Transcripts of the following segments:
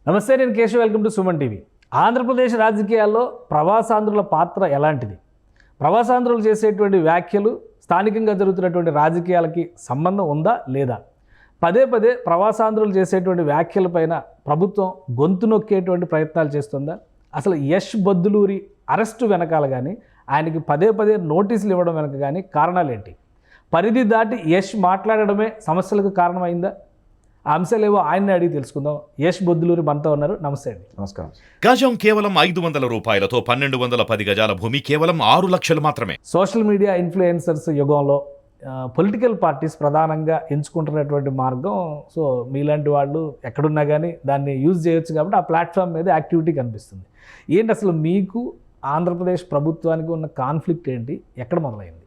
నమస్తే, నేను Keshav. Welcome to Suman TV. Andhra Pradesh రాజకీయాల్లో ప్రవాసాంధ్రుల పాత్ర ఎలాంటిది? ప్రవాసాంధ్రులు చేసేటువంటి వ్యాఖ్యలు స్థానికంగా జరుగుతున్నటువంటి రాజకీయాలకి సంబంధం ఉందా లేదా? పదే పదే ప్రవాసాంధ్రులు చేసేటువంటి వ్యాఖ్యలపైన ప్రభుత్వం గొంతు నొక్కేటువంటి ప్రయత్నాలు చేస్తుందా? అసలు యష్ బొద్దులూరి అరెస్టు వెనకాల కానీ, ఆయనకి పదే పదే నోటీసులు ఇవ్వడం వెనక కానీ కారణాలేంటి? పరిధి దాటి యష్ మాట్లాడడమే సమస్యలకు కారణమైందా? ఆ అంశాలేవో ఆయన్ని అడిగి తెలుసుకుందాం. యష్ బొద్దులూరి మనతో ఉన్నారు. నమస్తే అండి. నమస్కారం. గజం కేవలం 500 రూపాయలతో 1210 గజాల భూమి కేవలం 6 లక్షలు మాత్రమే. సోషల్ మీడియా ఇన్ఫ్లుయెన్సర్స్ యుగంలో పొలిటికల్ పార్టీస్ ప్రధానంగా ఎంచుకుంటున్నటువంటి మార్గం, సో మీలాంటి వాళ్ళు ఎక్కడున్నా కానీ దాన్ని యూజ్ చేయొచ్చు కాబట్టి ఆ ప్లాట్ఫామ్ మీద యాక్టివిటీ కనిపిస్తుంది. ఏంటి అసలు మీకు ఆంధ్రప్రదేశ్ ప్రభుత్వానికి ఉన్న కాన్ఫ్లిక్ట్ ఏంటి? ఎక్కడ మొదలైంది?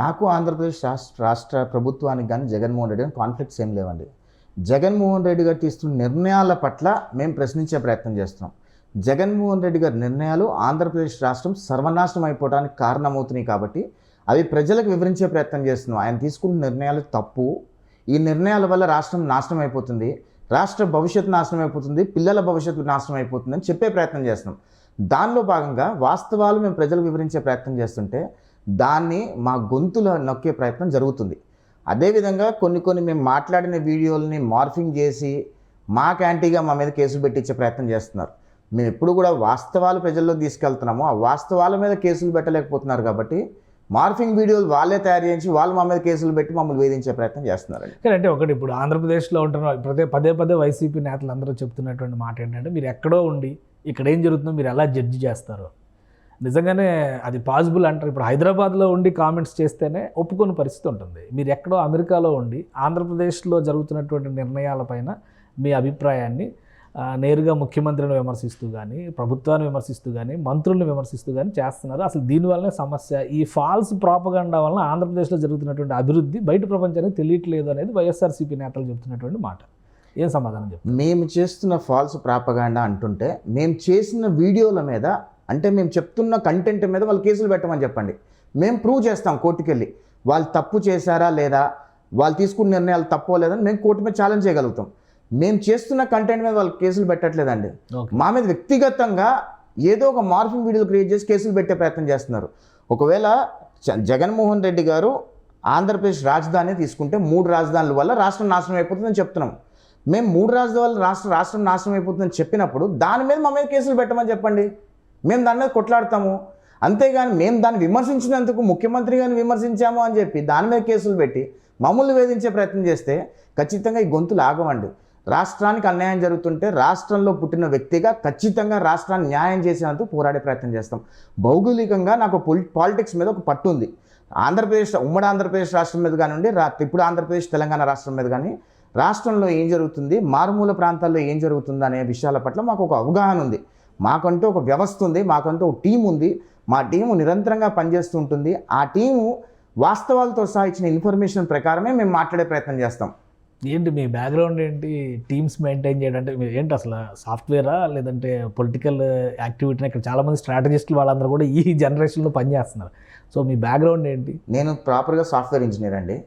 నాకు ఆంధ్రప్రదేశ్ రాష్ట్ర ప్రభుత్వానికి కానీ జగన్మోహన్ రెడ్డి కానీ కాన్ఫ్లిక్ట్స్ ఏం లేవండి. జగన్మోహన్ రెడ్డి గారు తీసుకున్న నిర్ణయాల పట్ల మేము ప్రశ్నించే ప్రయత్నం చేస్తున్నాం. జగన్మోహన్ రెడ్డి గారి నిర్ణయాలు ఆంధ్రప్రదేశ్ రాష్ట్రం సర్వనాశనం అయిపోవడానికి కారణమవుతున్నాయి కాబట్టి అవి ప్రజలకు వివరించే ప్రయత్నం చేస్తున్నాం. ఆయన తీసుకున్న నిర్ణయాలు తప్పు, ఈ నిర్ణయాల వల్ల రాష్ట్రం నాశనం అయిపోతుంది, రాష్ట్ర భవిష్యత్తు నాశనం అయిపోతుంది, పిల్లల భవిష్యత్తు నాశనం అయిపోతుంది అని చెప్పే ప్రయత్నం చేస్తున్నాం. దానిలో భాగంగా వాస్తవాలు మేము ప్రజలకు వివరించే ప్రయత్నం చేస్తుంటే దాన్ని మా గొంతులో నొక్కే ప్రయత్నం జరుగుతుంది. అదేవిధంగా కొన్ని మేము మాట్లాడిన వీడియోలని మార్ఫింగ్ చేసి మాకు యాంటీగా మా మీద కేసులు పెట్టించే ప్రయత్నం చేస్తున్నారు. మేము ఎప్పుడు కూడా వాస్తవాలు ప్రజల్లో తీసుకెళ్తున్నాము, ఆ వాస్తవాల మీద కేసులు పెట్టలేకపోతున్నారు కాబట్టి మార్ఫింగ్ వీడియోలు వాళ్ళే తయారు చేసి వాళ్ళు మా మీద కేసులు పెట్టి మమ్మల్ని వేధించే ప్రయత్నం చేస్తున్నారండి. అంటే ఒకటి, ఇప్పుడు ఆంధ్రప్రదేశ్లో ఉంటున్న పదే వైసీపీ నేతలు అందరూ చెప్తున్నటువంటి మాట ఏంటంటే, మీరు ఎక్కడో ఉండి ఇక్కడ ఏం జరుగుతుందో మీరు ఎలా జడ్జి చేస్తారు? నిజంగానే అది పాసిబుల్ అంటారు? ఇప్పుడు హైదరాబాద్లో ఉండి కామెంట్స్ చేస్తేనే ఒప్పుకొని పరిస్థితి ఉంటుంది. మీరు ఎక్కడో అమెరికాలో ఉండి ఆంధ్రప్రదేశ్లో జరుగుతున్నటువంటి నిర్ణయాలపైన మీ అభిప్రాయాన్ని నేరుగా ముఖ్యమంత్రిని విమర్శిస్తూ కానీ, ప్రభుత్వాన్ని విమర్శిస్తూ కానీ, మంత్రులను విమర్శిస్తూ కానీ చేస్తున్నారు. అసలు దీనివల్లనే సమస్య, ఈ ఫాల్స్ ప్రాపగండా వలన ఆంధ్రప్రదేశ్లో జరుగుతున్నటువంటి అభివృద్ధి బయట ప్రపంచానికి తెలియట్లేదు అనేది వైఎస్ఆర్సీపీ నేతలు చెప్తున్నటువంటి మాట. ఏం సమాధానం చెప్తారు? మేము చేస్తున్న ఫాల్స్ ప్రాపగాండా అంటుంటే మేము చేసిన వీడియోల మీద, అంటే మేము చెప్తున్న కంటెంట్ మీద వాళ్ళు కేసులు పెట్టమని చెప్పండి, మేము ప్రూవ్ చేస్తాం కోర్టుకెళ్ళి. వాళ్ళు తప్పు చేశారా లేదా, వాళ్ళు తీసుకున్న నిర్ణయాలు తప్పో లేదని మేము కోర్టు మీద ఛాలెంజ్ చేయగలుగుతాం. మేము చేస్తున్న కంటెంట్ మీద వాళ్ళు కేసులు పెట్టట్లేదండి. మా మీద వ్యక్తిగతంగా ఏదో ఒక మార్ఫింగ్ వీడియోలు క్రియేట్ చేసి కేసులు పెట్టే ప్రయత్నం చేస్తున్నారు. ఒకవేళ జగన్మోహన్ రెడ్డి గారు ఆంధ్రప్రదేశ్ రాజధాని తీసుకుంటే 3 రాజధానుల వల్ల రాష్ట్రం నాశనం అయిపోతుందని చెప్తున్నాం. మేము 3 రాజధానుల వల్ల రాష్ట్రం నాశనం అయిపోతుందని చెప్పినప్పుడు దాని మీద మా మీద కేసులు పెట్టమని చెప్పండి, మేము దాని మీద కొట్లాడతాము. అంతేగాని మేము దాన్ని విమర్శించినందుకు ముఖ్యమంత్రి గారిని విమర్శించాము అని చెప్పి దాని మీద కేసులు పెట్టి మమ్మల్ని వేధించే ప్రయత్నం చేస్తే ఖచ్చితంగా ఈ గొంతులు ఆగవండి. రాష్ట్రానికి అన్యాయం జరుగుతుంటే రాష్ట్రంలో పుట్టిన వ్యక్తిగా ఖచ్చితంగా రాష్ట్రాన్ని న్యాయం చేసేందుకు పోరాడే ప్రయత్నం చేస్తాం. భౌగోళికంగా నాకు పాలిటిక్స్ మీద ఒక పట్టు ఉంది. ఉమ్మడి ఆంధ్రప్రదేశ్ రాష్ట్రం మీద కానివ్వండి, ఇప్పుడు ఆంధ్రప్రదేశ్ తెలంగాణ రాష్ట్రం మీద కానీ, రాష్ట్రంలో ఏం జరుగుతుంది, మారుమూల ప్రాంతాల్లో ఏం జరుగుతుంది అనే విషయాల పట్ల మాకు ఒక అవగాహన ఉంది. మాకంటూ ఒక వ్యవస్థ ఉంది, మాకంటూ ఒక టీం ఉంది. మా టీము నిరంతరంగా పనిచేస్తూ ఉంటుంది. ఆ టీము వాస్తవాలతో సహా ఇచ్చిన ఇన్ఫర్మేషన్ ప్రకారమే మేము మాట్లాడే ప్రయత్నం చేస్తాం. ఏంటి మీ బ్యాక్గ్రౌండ్ ఏంటి? టీమ్స్ మెయింటైన్ చేయడం అంటే మీరు ఏంటి అసలు సాఫ్ట్వేరా లేదంటే పొలిటికల్ యాక్టివిటీని? ఇక్కడ చాలామంది స్ట్రాటజిస్టులు వాళ్ళందరూ కూడా ఈ జనరేషన్లో పనిచేస్తున్నారు. సో మీ బ్యాక్గ్రౌండ్ ఏంటి? నేను ప్రాపర్గా సాఫ్ట్వేర్ ఇంజనీర్ అండి.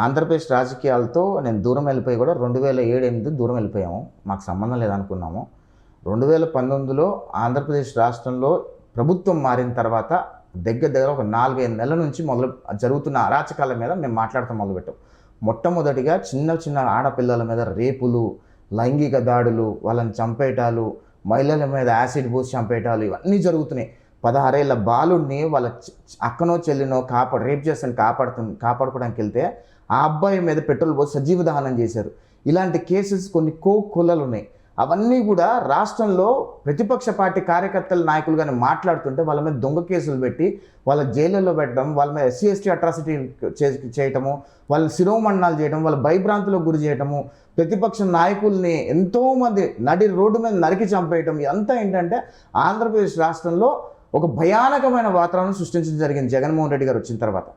ఆంధ్రప్రదేశ్ రాజకీయాలతో నేను దూరం వెళ్ళిపోయి కూడా 2007-8 దూరం వెళ్ళిపోయాము, మాకు సంబంధం లేదనుకున్నాము. 2019లో ఆంధ్రప్రదేశ్ రాష్ట్రంలో ప్రభుత్వం మారిన తర్వాత దగ్గర ఒక 4-5 నెలల నుంచి జరుగుతున్న అరాచకాల మీద మేము మాట్లాడటం మొదలుపెట్టాం. మొట్టమొదటిగా చిన్న ఆడపిల్లల మీద రేపులు, లైంగిక దాడులు, వాళ్ళని చంపేయటాలు, మహిళల మీద యాసిడ్ పోసి చంపేయటాలు ఇవన్నీ జరుగుతున్నాయి. 16 ఏళ్ల బాలుడిని వాళ్ళ అక్కనో చెల్లినో రేప్ చేస్తాను కాపాడుకోవడానికి వెళ్తే ఆ అబ్బాయి మీద పెట్రోల్ పోసి సజీవ దహనం చేశారు. ఇలాంటి కేసెస్ కొన్ని కోకొల్లలు ఉన్నాయి. అవన్నీ కూడా రాష్ట్రంలో ప్రతిపక్ష పార్టీ కార్యకర్తల నాయకులు కానీ మాట్లాడుతుంటే వాళ్ళ మీద దొంగ కేసులు పెట్టి వాళ్ళ జైళ్ళల్లో పెట్టడం, వాళ్ళ మీద SC/ST అట్రాసిటీ చేయటము, వాళ్ళని శిరోమండనాలు చేయడం, వాళ్ళ భయభ్రాంతులకు గురి చేయటము, ప్రతిపక్ష నాయకుల్ని ఎంతోమంది నడి రోడ్డు మీద నరికి చంపేయటం, ఇదంతా ఏంటంటే ఆంధ్రప్రదేశ్ రాష్ట్రంలో ఒక భయానకమైన వాతావరణం సృష్టించడం జరిగింది జగన్మోహన్ రెడ్డి గారు వచ్చిన తర్వాత.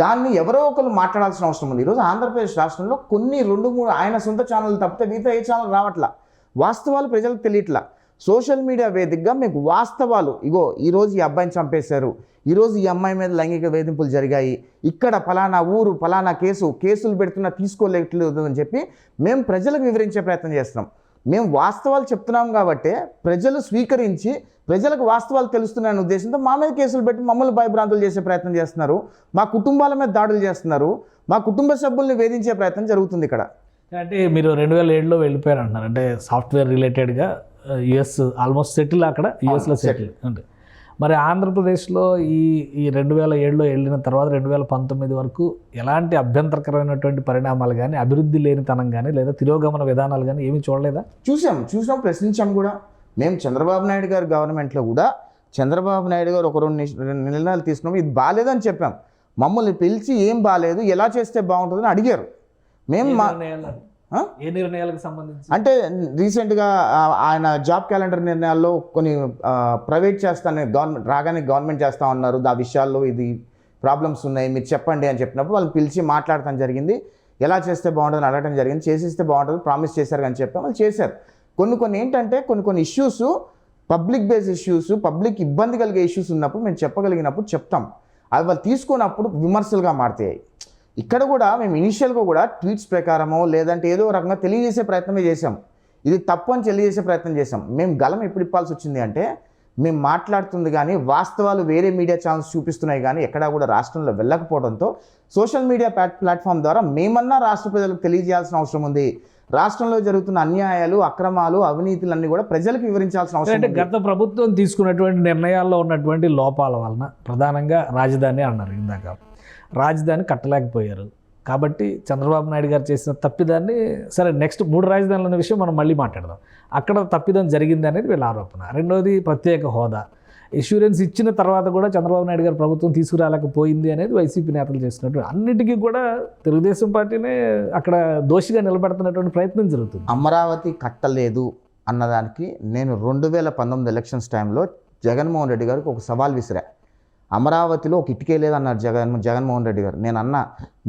దాన్ని ఎవరో ఒకరు మాట్లాడాల్సిన అవసరం ఉంది. ఈరోజు ఆంధ్రప్రదేశ్ రాష్ట్రంలో కొన్ని 2-3 ఆయన సొంత ఛానల్ తప్పితే మిగతా ఏ ఛానల్ రావట్లా. వాస్తవాలు ప్రజలకు తెలియట్లా. సోషల్ మీడియా వేదికగా మీకు వాస్తవాలు, ఇగో ఈరోజు ఈ అబ్బాయిని చంపేశారు, ఈరోజు ఈ అమ్మాయి మీద లైంగిక వేధింపులు జరిగాయి, ఇక్కడ ఫలానా ఊరు ఫలానా కేసులు పెడుతున్నా తీసుకోలేట్లేదు అని చెప్పి మేము ప్రజలకు వివరించే ప్రయత్నం చేస్తున్నాం. మేము వాస్తవాలు చెప్తున్నాం కాబట్టి ప్రజలు స్వీకరించి ప్రజలకు వాస్తవాలు తెలుస్తున్నాయనే ఉద్దేశంతో మా మీద కేసులు పెట్టి మమ్మల్ని భయభ్రాంతులు చేసే ప్రయత్నం చేస్తున్నారు, మా కుటుంబాల మీద దాడులు చేస్తున్నారు, మా కుటుంబ సభ్యుల్ని వేధించే ప్రయత్నం జరుగుతుంది ఇక్కడ. అంటే మీరు 2007లో వెళ్ళిపోయారు అంటున్నారు, అంటే సాఫ్ట్వేర్ రిలేటెడ్గా యుఎస్ ఆల్మోస్ట్ సెటిల్, అక్కడ యుఎస్లో సెటిల్ అంటే. మరి ఆంధ్రప్రదేశ్లో ఈ 2007లో వెళ్ళిన తర్వాత 2019 వరకు ఎలాంటి అభ్యంతరకరమైనటువంటి పరిణామాలు కానీ, అభివృద్ధి లేనితనం కానీ, లేదా తిరోగమన విధానాలు కానీ ఏమీ చూడలేదా? చూసాం, ప్రశ్నించాం కూడా. మేము చంద్రబాబు నాయుడు గారి గవర్నమెంట్లో కూడా చంద్రబాబు నాయుడు గారు ఒక రెండు నిర్ణయాలు తీసుకున్నాం, ఇది బాగాలేదని చెప్పాం. మమ్మల్ని పిలిచి ఏం బాగాలేదు, ఎలా చేస్తే బాగుంటుందని అడిగారు. మేము ఏ నిర్ణయాలకు సంబంధించి అంటే రీసెంట్గా ఆయన జాబ్ క్యాలెండర్ నిర్ణయాల్లో కొన్ని ప్రైవేట్ చేస్తాను, గవర్నమెంట్ చేస్తా ఉన్నారు, ఆ విషయాల్లో ఇది ప్రాబ్లమ్స్ ఉన్నాయి, మీరు చెప్పండి అని చెప్పినప్పుడు వాళ్ళు పిలిచి మాట్లాడటం జరిగింది. ఎలా చేస్తే బాగుంటుందని అడగడం జరిగింది. చేసిస్తే బాగుంటుంది ప్రామిస్ చేశారు అని చెప్పాం, వాళ్ళు చేశారు. కొన్ని ఏంటంటే కొన్ని issues, public base issues, public ఇబ్బంది కలిగే ఇష్యూస్ ఉన్నప్పుడు మేము చెప్పగలిగినప్పుడు చెప్తాం. అవి వాళ్ళు తీసుకున్నప్పుడు విమర్శలుగా మారుతాయి. ఇక్కడ కూడా మేము ఇనిషియల్గా కూడా ట్వీట్స్ ప్రకారమో లేదంటే ఏదో రకంగా తెలియజేసే ప్రయత్నమే చేసాం. ఇది తప్పు అని తెలియజేసే ప్రయత్నం చేసాం. మేము గలం ఎప్పుడు ఇప్పాల్సి వచ్చింది అంటే, మేము మాట్లాడుతుంది కానీ వాస్తవాలు వేరే మీడియా ఛానల్స్ చూపిస్తున్నాయి కానీ ఎక్కడా కూడా రాష్ట్రంలో వెళ్ళకపోవడంతో సోషల్ మీడియా ప్లాట్ఫామ్ ద్వారా మేమన్నా రాష్ట్ర ప్రజలకు తెలియజేయాల్సిన అవసరం ఉంది. రాష్ట్రంలో జరుగుతున్న అన్యాయాలు, అక్రమాలు, అవినీతులన్నీ కూడా ప్రజలకు వివరించాల్సిన అవసరం అంటే గత ప్రభుత్వం తీసుకున్నటువంటి నిర్ణయాల్లో ఉన్నటువంటి లోపాల వలన ప్రధానంగా రాజధాని అన్నారు ఇందాక, రాజధాని కట్టలేకపోయారు కాబట్టి చంద్రబాబు నాయుడు గారు చేసిన తప్పిదాన్ని, సరే నెక్స్ట్ 3 రాజధానుల విషయం మనం మళ్ళీ మాట్లాడదాం, అక్కడ తప్పిదం జరిగింది అనేది వీళ్ళ ఆరోపణ. రెండోది ప్రత్యేక హోదా ఇష్యూరెన్స్ ఇచ్చిన తర్వాత కూడా చంద్రబాబు నాయుడు గారు ప్రభుత్వం తీసుకురాలేకపోయింది అనేది వైసీపీ నేతలు చేసినట్టు, అన్నిటికీ కూడా తెలుగుదేశం పార్టీనే అక్కడ దోషిగా నిలబెడుతున్నటువంటి ప్రయత్నం జరుగుతుంది. అమరావతి కట్టలేదు అన్నదానికి నేను 2019 ఎలక్షన్స్ టైంలో జగన్మోహన్ రెడ్డి గారికి ఒక సవాల్ విసిరా. అమరావతిలో ఒక ఇటుకే లేదన్నారు జగన్మోహన్ రెడ్డి గారు. నేను అన్నా,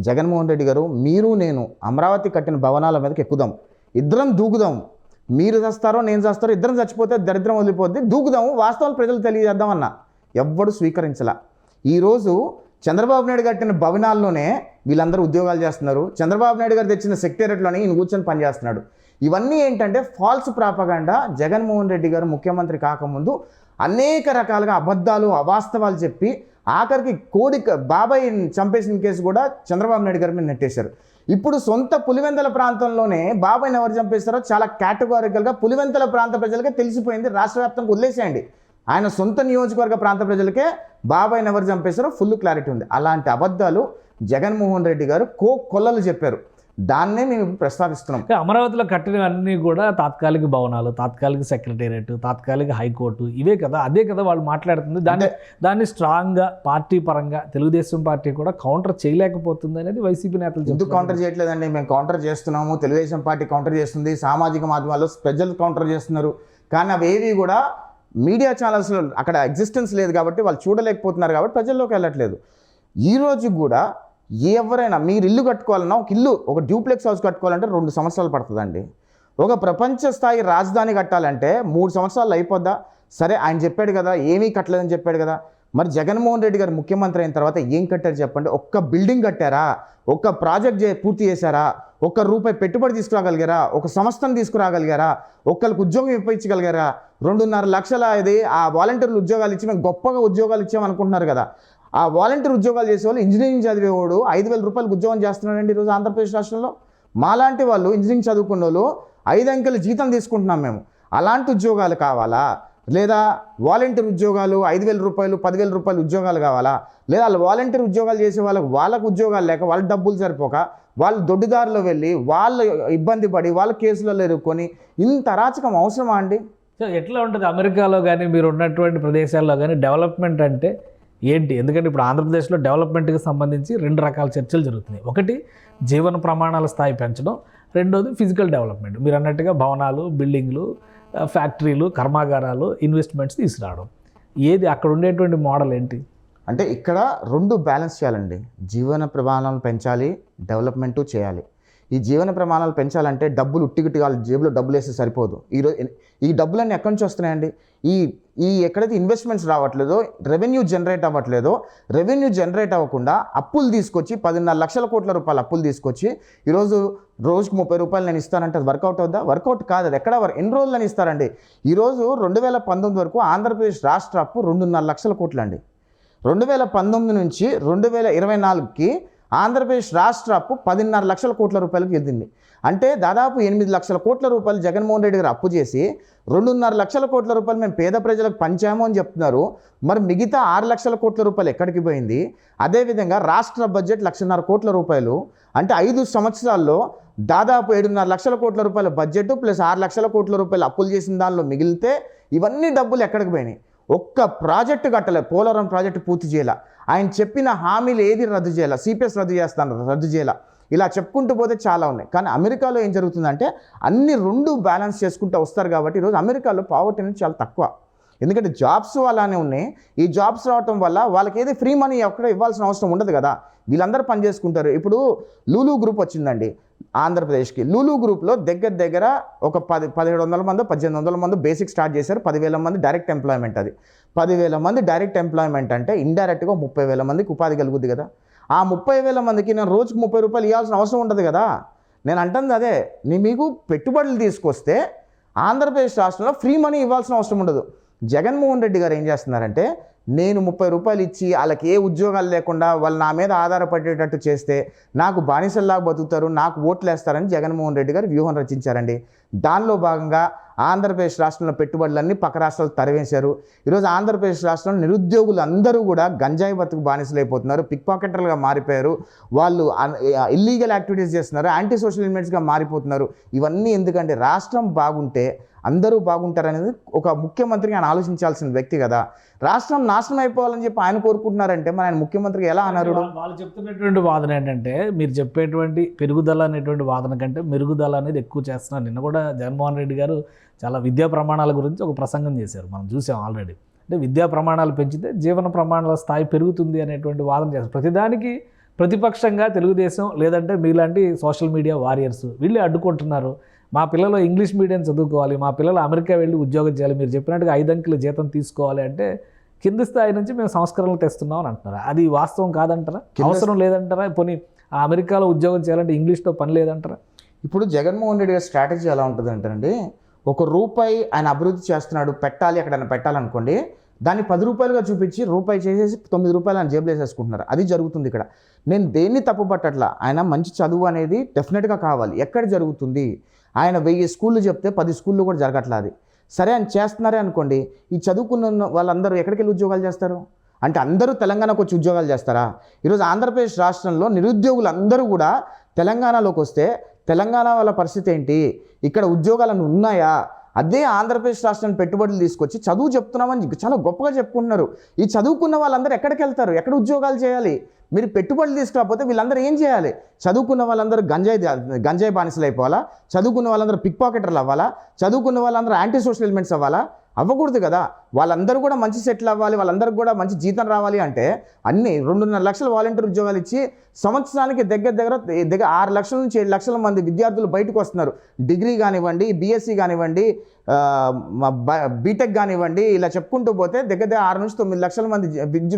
జగన్మోహన్ రెడ్డి గారు మీరు నేను అమరావతి కట్టిన భవనాల మీదకి ఎక్కుదాం, ఇద్దరం దూకుదాం, మీరు చస్తారో నేను చస్తారో, ఇద్దరం చచ్చిపోతే దరిద్రం వదిలిపోద్ది, దూకుదాము, వాస్తవాలు ప్రజలు తెలియజేద్దామన్నా. ఎవ్వడు స్వీకరించలా. ఈరోజు చంద్రబాబు నాయుడు కట్టిన భవనాల్లోనే వీళ్ళందరూ ఉద్యోగాలు చేస్తున్నారు, చంద్రబాబు నాయుడు గారు తెచ్చిన సెక్రటరీలోనే ఈయన కూర్చొని పనిచేస్తున్నాడు. ఇవన్నీ ఏంటంటే ఫాల్స్ ప్రాపగాండా. జగన్మోహన్ రెడ్డి గారు ముఖ్యమంత్రి కాకముందు అనేక రకాలుగా అబద్ధాలు, అవాస్తవాలు చెప్పి ఆఖరికి బాబాయ్ చంపేసిన కేసు కూడా చంద్రబాబు నాయుడు గారి మీద నెట్టేశారు. ఇప్పుడు సొంత పులివెందుల ప్రాంతంలోనే బాబాయ్ని ఎవరు చంపేస్తారో చాలా కేటగారికల్గా పులివెందుల ప్రాంత ప్రజలకే తెలిసిపోయింది. రాష్ట్ర వ్యాప్తంగా వదిలేసేయండి, ఆయన సొంత నియోజకవర్గ ప్రాంత ప్రజలకే బాబాయ్ని ఎవరు చంపేస్తారో ఫుల్ క్లారిటీ ఉంది. అలాంటి అబద్ధాలు జగన్మోహన్ రెడ్డి గారు కొల్లలు చెప్పారు. దాన్నే మేము ప్రస్తావిస్తున్నాం. అమరావతిలో కట్టినవన్నీ కూడా తాత్కాలిక భవనాలు, తాత్కాలిక సెక్రటేరియట్, తాత్కాలిక హైకోర్టు, ఇవే కదా, అదే కదా వాళ్ళు మాట్లాడుతుంది. దాన్ని స్ట్రాంగ్గా పార్టీ పరంగా తెలుగుదేశం పార్టీ కూడా కౌంటర్ చేయలేకపోతుంది అనేది వైసీపీ నేతలు. ఎందుకు కౌంటర్ చేయట్లేదండి? మేము కౌంటర్ చేస్తున్నాము, తెలుగుదేశం పార్టీ కౌంటర్ చేస్తుంది, సామాజిక మాధ్యమాల్లో ప్రజలు కౌంటర్ చేస్తున్నారు. కానీ అవేవి కూడా మీడియా ఛానల్స్లో అక్కడ ఎగ్జిస్టెన్స్ లేదు కాబట్టి వాళ్ళు చూడలేకపోతున్నారు కాబట్టి ప్రజల్లోకి వెళ్ళట్లేదు. ఈరోజు కూడా ఎవరైనా మీరు ఇల్లు కట్టుకోవాలన్నా, ఒక డ్యూప్లెక్స్ హౌస్ కట్టుకోవాలంటే 2 సంవత్సరాలు పడుతుందండి. ఒక ప్రపంచ స్థాయి రాజధాని కట్టాలంటే 3 సంవత్సరాలు అయిపోద్దా? సరే, ఆయన చెప్పాడు కదా, ఏమీ కట్టలేదని చెప్పాడు కదా. మరి జగన్మోహన్ రెడ్డి గారు ముఖ్యమంత్రి అయిన తర్వాత ఏం కట్టారు చెప్పండి? ఒక్క బిల్డింగ్ కట్టారా? ఒక్క ప్రాజెక్ట్ పూర్తి చేశారా? ఒక్క రూపాయి పెట్టుబడి తీసుకురాగలిగారా? ఒక సంస్థను తీసుకురాగలిగారా? ఒక్కరికి ఉద్యోగం ఇప్పించగలిగారా? 2.5 లక్షల ఆ వాలంటీర్లు ఉద్యోగాలు ఇచ్చి మేము గొప్పగా ఉద్యోగాలు ఇచ్చామనుకుంటున్నారు కదా. ఆ వాలంటీర్ ఉద్యోగాలు చేసేవాళ్ళు, ఇంజనీరింగ్ చదివేవాడు 5,000 రూపాయలకు ఉద్యోగం చేస్తున్నాడండి ఈరోజు ఆంధ్రప్రదేశ్ రాష్ట్రంలో. మాలాంటి వాళ్ళు ఇంజనీరింగ్ చదువుకున్న వాళ్ళు 5 అంకెల జీతం తీసుకుంటున్నాం మేము. అలాంటి ఉద్యోగాలు కావాలా? లేదా వాలంటీర్ ఉద్యోగాలు 5,000 రూపాయలు 10,000 రూపాయలు ఉద్యోగాలు కావాలా? లేదా వాలంటీర్ ఉద్యోగాలు చేసే వాళ్ళకు ఉద్యోగాలు లేక వాళ్ళ డబ్బులు సరిపోక వాళ్ళు దొడ్డిదారిలో వెళ్ళి వాళ్ళు ఇబ్బంది పడి వాళ్ళ కేసులలో ఇరుక్కొని ఇంత అరాచకం అవసరమా అండి? సో ఎట్లా ఉంటుంది అమెరికాలో కానీ మీరు ఉన్నటువంటి ప్రదేశాల్లో కానీ డెవలప్మెంట్ అంటే ఏంటి? ఎందుకంటే ఇప్పుడు ఆంధ్రప్రదేశ్లో డెవలప్మెంట్కి సంబంధించి 2 రకాల చర్చలు జరుగుతున్నాయి. ఒకటి జీవన ప్రమాణాల స్థాయి పెంచడం, రెండోది ఫిజికల్ డెవలప్మెంట్. మీరు అన్నట్టుగా భవనాలు, బిల్డింగ్లు, ఫ్యాక్టరీలు, కర్మాగారాలు, ఇన్వెస్ట్మెంట్స్ తీసుకురావడం. ఏది అక్కడ ఉండేటువంటి మోడల్ ఏంటి అంటే ఇక్కడ 2 బ్యాలెన్స్ చేయాలండి. జీవన ప్రమాణాలను పెంచాలి, డెవలప్మెంటు చేయాలి. ఈ జీవన ప్రమాణాలు పెంచాలంటే డబ్బులు ఉట్టిగుట్టి వాళ్ళ జేబులో డబ్బులు వేస్తే సరిపోదు. ఈ డబ్బులన్నీ ఎక్కడి నుంచి వస్తున్నాయండి? ఈ ఎక్కడైతే ఇన్వెస్ట్మెంట్స్ రావట్లేదో, రెవెన్యూ జనరేట్ అవ్వట్లేదో, రెవెన్యూ జనరేట్ అవ్వకుండా అప్పులు తీసుకొచ్చి 10.5 లక్షల కోట్ల రూపాయలు అప్పులు తీసుకొచ్చి ఈరోజు రోజుకు 30 రూపాయలు నేను ఇస్తానంటే అది వర్కౌట్ అవుద్దా? వర్కౌట్ కాదు. అది ఎన్ని రోజులని ఇస్తారండి? ఈరోజు 2019 వరకు ఆంధ్రప్రదేశ్ రాష్ట్ర అప్పు 2.5 లక్షల కోట్లు అండి. 2019 నుంచి 2024కి ఆంధ్రప్రదేశ్ రాష్ట్ర అప్పు 10.5 లక్షల కోట్ల రూపాయలకు ఎదింది. అంటే దాదాపు 8 లక్షల కోట్ల రూపాయలు జగన్మోహన్ రెడ్డి గారు అప్పు చేసి 2.5 లక్షల కోట్ల రూపాయలు మేము పేద ప్రజలకు పంచాము అని చెప్తున్నారు. మరి మిగతా 6 లక్షల కోట్ల రూపాయలు ఎక్కడికి పోయింది? అదేవిధంగా రాష్ట్ర బడ్జెట్ 1,50,000 కోట్ల రూపాయలు. అంటే 5 సంవత్సరాల్లో దాదాపు 7.5 లక్షల కోట్ల రూపాయల బడ్జెట్ ప్లస్ 6 లక్షల కోట్ల రూపాయలు అప్పులు చేసిన దానిలో మిగిలితే ఇవన్నీ డబ్బులు ఎక్కడికి పోయినాయి? ఒక్క ప్రాజెక్టు కట్టలే. పోలవరం ప్రాజెక్టు పూర్తి చేయాల. ఆయన చెప్పిన హామీలు ఏది రద్దు చేయాల? సిపిఎస్ రద్దు చేయాల. ఇలా చెప్పుకుంటూ పోతే చాలా ఉన్నాయి. కానీ అమెరికాలో ఏం జరుగుతుందంటే అన్ని 2 బ్యాలెన్స్ చేసుకుంటూ వస్తారు కాబట్టి ఈరోజు అమెరికాలో పావర్టీ అనేది చాలా తక్కువ. ఎందుకంటే జాబ్స్ అలానే ఉన్నాయి. ఈ జాబ్స్ రావటం వల్ల వాళ్ళకి ఏది ఫ్రీ మనీ ఎక్కడ ఇవ్వాల్సిన అవసరం ఉండదు కదా. వీళ్ళందరూ పని చేసుకుంటారు. ఇప్పుడు లూలు గ్రూప్ వచ్చిందండి ఆంధ్రప్రదేశ్కి. లూలు గ్రూప్లో దగ్గర ఒక 1700 మంది 1800 మంది బేసిక్ స్టార్ట్ చేశారు. 10,000 మంది డైరెక్ట్ ఎంప్లాయ్మెంట్. అది 10,000 మంది డైరెక్ట్ ఎంప్లాయ్మెంట్ అంటే ఇండైరెక్ట్గా 30,000 మందికి ఉపాధి కలుగుద్ది కదా. ఆ 30,000 మందికి నేను రోజుకు 30 రూపాయలు ఇవ్వాల్సిన అవసరం ఉండదు కదా. నేను అంటుంది అదే, మీకు పెట్టుబడులు తీసుకొస్తే ఆంధ్రప్రదేశ్ రాష్ట్రంలో ఫ్రీ మనీ ఇవ్వాల్సిన అవసరం ఉండదు. జగన్మోహన్ రెడ్డి గారు ఏం చేస్తున్నారంటే నేను 30 రూపాయలు ఇచ్చి వాళ్ళకి ఏ ఉద్యోగాలు లేకుండా వాళ్ళు నా మీద ఆధారపడేటట్టు చేస్తే నాకు బానిసల్లాగా బతుకుతారు, నాకు ఓట్లు వేస్తారని జగన్మోహన్ రెడ్డి గారు వ్యూహం రచించారండి. దానిలో భాగంగా ఆంధ్రప్రదేశ్ రాష్ట్రంలో పెట్టుబడులన్నీ పక్క రాష్ట్రాలు తరివేశారు. ఈరోజు ఆంధ్రప్రదేశ్ రాష్ట్రంలో నిరుద్యోగులు అందరూ కూడా గంజాయి బతుకు బానిసలు అయిపోతున్నారు, పిక్ పాకెటర్లుగా మారిపోయారు, వాళ్ళు ఇల్లీగల్ యాక్టివిటీస్ చేస్తున్నారు, యాంటీ సోషల్ ఎలిమెంట్స్గా మారిపోతున్నారు. ఇవన్నీ ఎందుకంటే రాష్ట్రం బాగుంటే అందరూ బాగుంటారనేది ఒక ముఖ్యమంత్రికి ఆయన ఆలోచించాల్సిన వ్యక్తి కదా. రాష్ట్రం నాశనం అయిపోవాలని చెప్పి ఆయన కోరుకుంటున్నారంటే మరి ఆయన ముఖ్యమంత్రికి ఎలా అన్నారు? వాళ్ళు చెప్తున్నటువంటి వాదన ఏంటంటే మీరు చెప్పేటువంటి పెరుగుదల అనేటువంటి వాదన కంటే మెరుగుదల అనేది ఎక్కువ చేస్తున్నారు. నిన్న కూడా జగన్మోహన్ రెడ్డి గారు చాలా విద్యా ప్రమాణాల గురించి ఒక ప్రసంగం చేశారు, మనం చూసాం ఆల్రెడీ. అంటే విద్యా ప్రమాణాలు పెంచితే జీవన ప్రమాణాల స్థాయి పెరుగుతుంది అనేటువంటి వాదన చేస్తారు. ప్రతిదానికి ప్రతిపక్షంగా తెలుగుదేశం లేదంటే మీలాంటి సోషల్ మీడియా వారియర్స్ వీళ్ళే అడ్డుకుంటున్నారు. మా పిల్లలు ఇంగ్లీష్ మీడియం చదువుకోవాలి, మా పిల్లలు అమెరికా వెళ్ళి ఉద్యోగం చేయాలి, మీరు చెప్పినట్టుగా 5 అంకెల జీతం తీసుకోవాలి అంటే కింది స్థాయి నుంచి మేము సంస్కరణలు తెస్తున్నాం అని అంటున్నారు. అది వాస్తవం కాదంటారా? అవసరం లేదంటారా? పోనీ ఆ అమెరికాలో ఉద్యోగం చేయాలంటే ఇంగ్లీష్తో పని లేదంటారా? ఇప్పుడు జగన్మోహన్ రెడ్డి గారి స్ట్రాటజీ ఎలా ఉంటుంది అంటారండి, ₹1 ఆయన అభివృద్ధి చేస్తున్నాడు, పెట్టాలి ఎక్కడైనా పెట్టాలనుకోండి, దాన్ని 10 రూపాయలుగా చూపించి రూపాయి చేసేసి 9 రూపాయలు ఆయన జేబులో వేసేసుకుంటున్నారు. అది జరుగుతుంది ఇక్కడ. నేను దేన్ని తప్పుపట్టట్లా. ఆయన మంచి చదువు అనేది డెఫినెట్గా కావాలి. ఎక్కడ జరుగుతుంది? ఆయన 1000 స్కూళ్ళు చెప్తే 10 స్కూళ్ళు కూడా జరగట్లా. అది సరే ఆయన చేస్తున్నారే అనుకోండి, ఈ చదువుకున్న వాళ్ళందరూ ఎక్కడికి వెళ్ళి ఉద్యోగాలు చేస్తారు? అంటే అందరూ తెలంగాణకు వచ్చి ఉద్యోగాలు చేస్తారా? ఈరోజు ఆంధ్రప్రదేశ్ రాష్ట్రంలో నిరుద్యోగులు అందరూ కూడా తెలంగాణలోకి వస్తే తెలంగాణ వాళ్ళ పరిస్థితి ఏంటి? ఇక్కడ ఉద్యోగాలను ఉన్నాయా? అదే ఆంధ్రప్రదేశ్ రాష్ట్రాన్ని పెట్టుబడులు తీసుకొచ్చి చదువు చెప్తున్నామని చాలా గొప్పగా చెప్పుకుంటున్నారు. ఈ చదువుకున్న వాళ్ళందరూ ఎక్కడికి వెళ్తారు? ఎక్కడ ఉద్యోగాలు చేయాలి? మీరు పెట్టుబడులు తీసుకురాకపోతే వీళ్ళందరూ ఏం చేయాలి? చదువుకున్న వాళ్ళందరూ గంజాయి బానిసలు అయిపోవాలా? చదువుకున్న వాళ్ళందరూ పిక్ పాకెటర్లు అవ్వాలా? చదువుకున్న వాళ్ళందరూ యాంటీ సోషల్ ఎలిమెంట్స్ అవ్వాలా? అవ్వకూడదు కదా. వాళ్ళందరూ కూడా మంచి సెటిల్ అవ్వాలి, వాళ్ళందరికీ కూడా మంచి జీతం రావాలి అంటే అన్ని 2.5 లక్షల వాలంటీర్ ఉద్యోగాలు ఇచ్చి సంవత్సరానికి దగ్గర 6 లక్షల నుంచి 7 లక్షల మంది విద్యార్థులు బయటకు వస్తున్నారు. డిగ్రీ కానివ్వండి, బీఎస్సీ కానివ్వండి, బీటెక్ కానివ్వండి, ఇలా చెప్పుకుంటూ పోతే దగ్గర 6 నుంచి 9 లక్షల మంది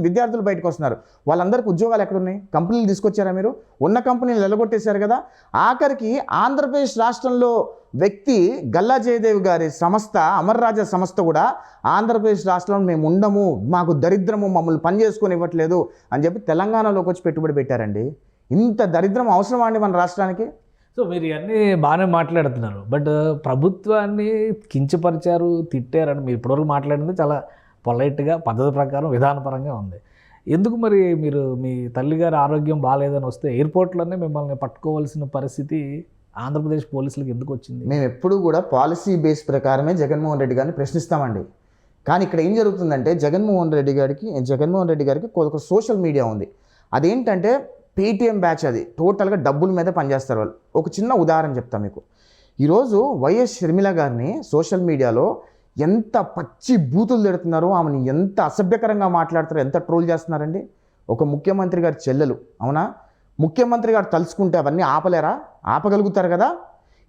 విద్యార్థులు బయటకు వస్తున్నారు. వాళ్ళందరికీ ఉద్యోగాలు ఎక్కడున్నాయి? కంపెనీలు తీసుకొచ్చారా మీరు? ఉన్న కంపెనీలు ఎలగొట్టేశారు కదా. ఆఖరికి ఆంధ్రప్రదేశ్ రాష్ట్రంలో వ్యక్తి గల్లా జయదేవ్ గారి సంస్థ అమర్ రాజా సంస్థ కూడా ఆంధ్రప్రదేశ్ రాష్ట్రంలో మేము ఉండము, మాకు దరిద్రము, మమ్మల్ని పని చేసుకొని ఇవ్వట్లేదు అని చెప్పి తెలంగాణలోకి వచ్చి పెట్టుబడి పెట్టారండి. ఇంత దరిద్రం అవసరమా అండి మన రాష్ట్రానికి? సో మీరు ఇవన్నీ బాగానే మాట్లాడుతున్నారు, బట్ ప్రభుత్వాన్ని కించపరిచారు, తిట్టారని మీరు ఇప్పటివరకు మాట్లాడింది చాలా పొలైట్గా పద్ధతి ప్రకారం విధానపరంగా ఉంది. ఎందుకు మరి మీరు మీ తల్లిగారి ఆరోగ్యం బాగాలేదని వస్తే ఎయిర్పోర్ట్లోనే మిమ్మల్ని పట్టుకోవాల్సిన పరిస్థితి ఆంధ్రప్రదేశ్ పోలీసులకు ఎందుకు వచ్చింది? మేము ఎప్పుడు కూడా పాలసీ బేస్ ప్రకారమే జగన్మోహన్ రెడ్డి గారిని ప్రశ్నిస్తామండి. కానీ ఇక్కడ ఏం జరుగుతుందంటే జగన్మోహన్ రెడ్డి గారికి ఒక సోషల్ మీడియా ఉంది. అదేంటంటే పేటీఎం బ్యాచ్. అది టోటల్గా డబ్బుల మీద పనిచేస్తారు వాళ్ళు. ఒక చిన్న ఉదాహరణ చెప్తాను మీకు. ఈరోజు వైఎస్ షర్మిల గారిని సోషల్ మీడియాలో ఎంత పచ్చి బూతులు తిడుతున్నారో, ఆమెను ఎంత అసభ్యకరంగా మాట్లాడుతారో, ఎంత ట్రోల్ చేస్తున్నారండి. ఒక ముఖ్యమంత్రి గారి చెల్లెలు, అవునా, ముఖ్యమంత్రి గారు తలుచుకుంటే అవన్నీ ఆపలేరా? ఆపగలుగుతారు కదా.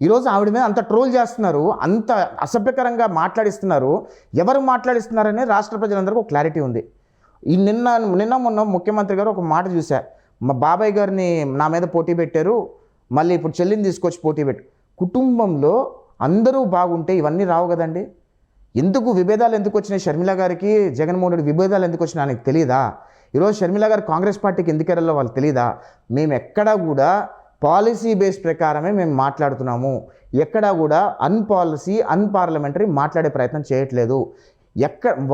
ఈరోజు ఆవిడ మీద అంత ట్రోల్ చేస్తున్నారు, అంత అసభ్యకరంగా మాట్లాడిస్తున్నారు. ఎవరు మాట్లాడిస్తున్నారనే రాష్ట్ర ప్రజలందరికీ ఒక క్లారిటీ ఉంది. ఈ నిన్న మొన్న ముఖ్యమంత్రి గారు ఒక మాట చూసా, మా బాబాయ్ గారిని నా మీద పోటీ పెట్టారు, మళ్ళీ ఇప్పుడు చెల్లిని తీసుకొచ్చి పోటీ పెట్టు. కుటుంబంలో అందరూ బాగుంటే ఇవన్నీ రావు కదండి. ఎందుకు విభేదాలు ఎందుకు వచ్చినాయి? షర్మిల గారికి జగన్మోహన్ రెడ్డి విభేదాలు ఎందుకు వచ్చినాయి ఆయనకు తెలియదా? ఈరోజు షర్మిల గారు కాంగ్రెస్ పార్టీకి ఎందుకు వెళ్ళాలో వాళ్ళు తెలియదా? మేము ఎక్కడా కూడా పాలసీ బేస్ ప్రకారమే మేము మాట్లాడుతున్నాము. ఎక్కడా కూడా అన్పార్లమెంటరీ మాట్లాడే ప్రయత్నం చేయట్లేదు.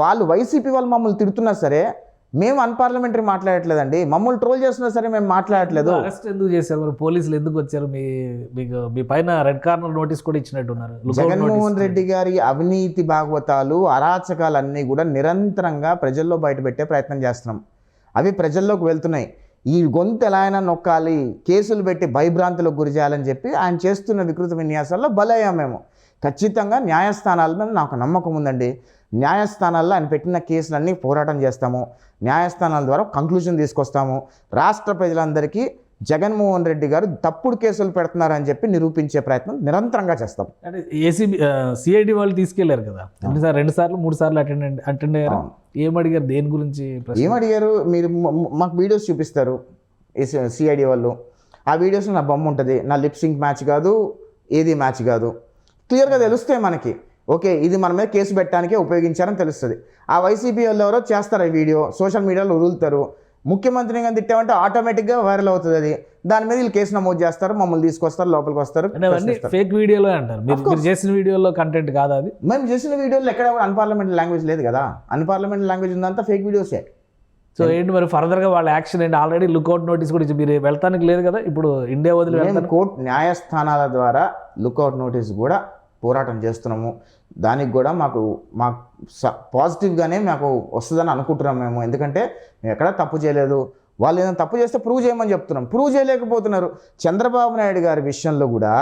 వాళ్ళు వైసీపీ వాళ్ళు మమ్మల్ని తిడుతున్నా సరే మేము అన్పార్లమెంటరీ మాట్లాడట్లేదండి. మమ్మల్ని ట్రోల్ చేస్తున్నా సరే మేము మాట్లాడట్లేదు. అరెస్ట్ ఎందుకు చేశారు మరి? పోలీసులు ఎందుకు వచ్చారు? మీ పైన రెడ్ కార్నర్ నోటీస్ కూడా ఇచ్చినట్టున్నారు. జగన్మోహన్ రెడ్డి గారి అవినీతి భాగవతాలు, అరాచకాలు అన్నీ కూడా నిరంతరంగా ప్రజల్లో బయటపెట్టే ప్రయత్నం చేస్తున్నాం. అవి ప్రజల్లోకి వెళ్తున్నాయి. ఈ గొంతు ఎలా అయినా నొక్కాలి, కేసులు పెట్టి భయభ్రాంతులకు గురి చేయాలని చెప్పి ఆయన చేస్తున్న వికృత విన్యాసాల్లో బలయ్యాం మేము. ఖచ్చితంగా న్యాయస్థానాల మీద నాకు నమ్మకం ఉందండి. న్యాయస్థానాల్లో ఆయన పెట్టిన కేసులన్నీ పోరాటం చేస్తాము. న్యాయస్థానాల ద్వారా కంక్లూజన్ తీసుకొస్తాము. రాష్ట్ర ప్రజలందరికీ జగన్మోహన్ రెడ్డి గారు తప్పుడు కేసులు పెడుతున్నారని చెప్పి నిరూపించే ప్రయత్నం నిరంతరంగా చేస్తాం. అంటే సిఐడి వాళ్ళు తీసుకెళ్లారు కదా, 2 సార్లు 3 సార్లు అటెండ్ అయ్యారు. ఏమడిగారు? దేని గురించి ఏమడిగారు? మీరు మాకు వీడియోస్ చూపిస్తారు సిఐడి వాళ్ళు. ఆ వీడియోస్లో నా బొమ్మ ఉంటుంది. నా లిప్ సింక్ మ్యాచ్ కాదు, ఏది మ్యాచ్ కాదు, క్లియర్గా తెలుస్తాయి మనకి. ఓకే, ఇది మన మీద కేసు పెట్టడానికే ఉపయోగించారని తెలుస్తుంది. ఆ వైసీపీ వాళ్ళు ఎవరో చేస్తారు ఈ వీడియో, సోషల్ మీడియాలో వదులుతారు. ముఖ్యమంత్రిని కానీ తిట్టామంటే ఆటోమేటిక్గా వైరల్ అవుతుంది అది. దాని మీద వీళ్ళు కేసు నమోదు చేస్తారు, మమ్మల్ని తీసుకొస్తారు, లోపలికి వస్తారు. ఫేక్ వీడియోలో అంటారు. మీరు చేసిన వీడియోలో కంటెంట్ కాదా అది? మేము చేసిన వీడియోలో ఎక్కడ కూడా అన్పార్లమెంటరీ లాంగ్వేజ్ లేదు కదా. అన్పార్లమెంటరీ లాంగ్వేజ్ ఉందంతా ఫేక్ వీడియోసే. సో ఏంటి మరి ఫర్దర్గా వాళ్ళ యాక్షన్ ఏంటి? ఆల్రెడీ లుకౌట్ నోటీస్ కూడా మీరు వెళ్తానికి లేదు కదా, ఇప్పుడు ఇండియా వదిలి కోర్టు న్యాయస్థానాల ద్వారా లుకౌట్ నోటీస్ కూడా పోరాటం చేస్తున్నాము. దానికి కూడా మాకు పాజిటివ్గానే మాకు వస్తుందని అనుకుంటున్నాం మేము. ఎందుకంటే మేము ఎక్కడా తప్పు చేయలేదు. వాళ్ళు ఏదైనా తప్పు చేస్తే ప్రూవ్ చేయమని చెప్తున్నాం, ప్రూవ్ చేయలేకపోతున్నారు. చంద్రబాబు నాయుడు గారి విషయంలో కూడా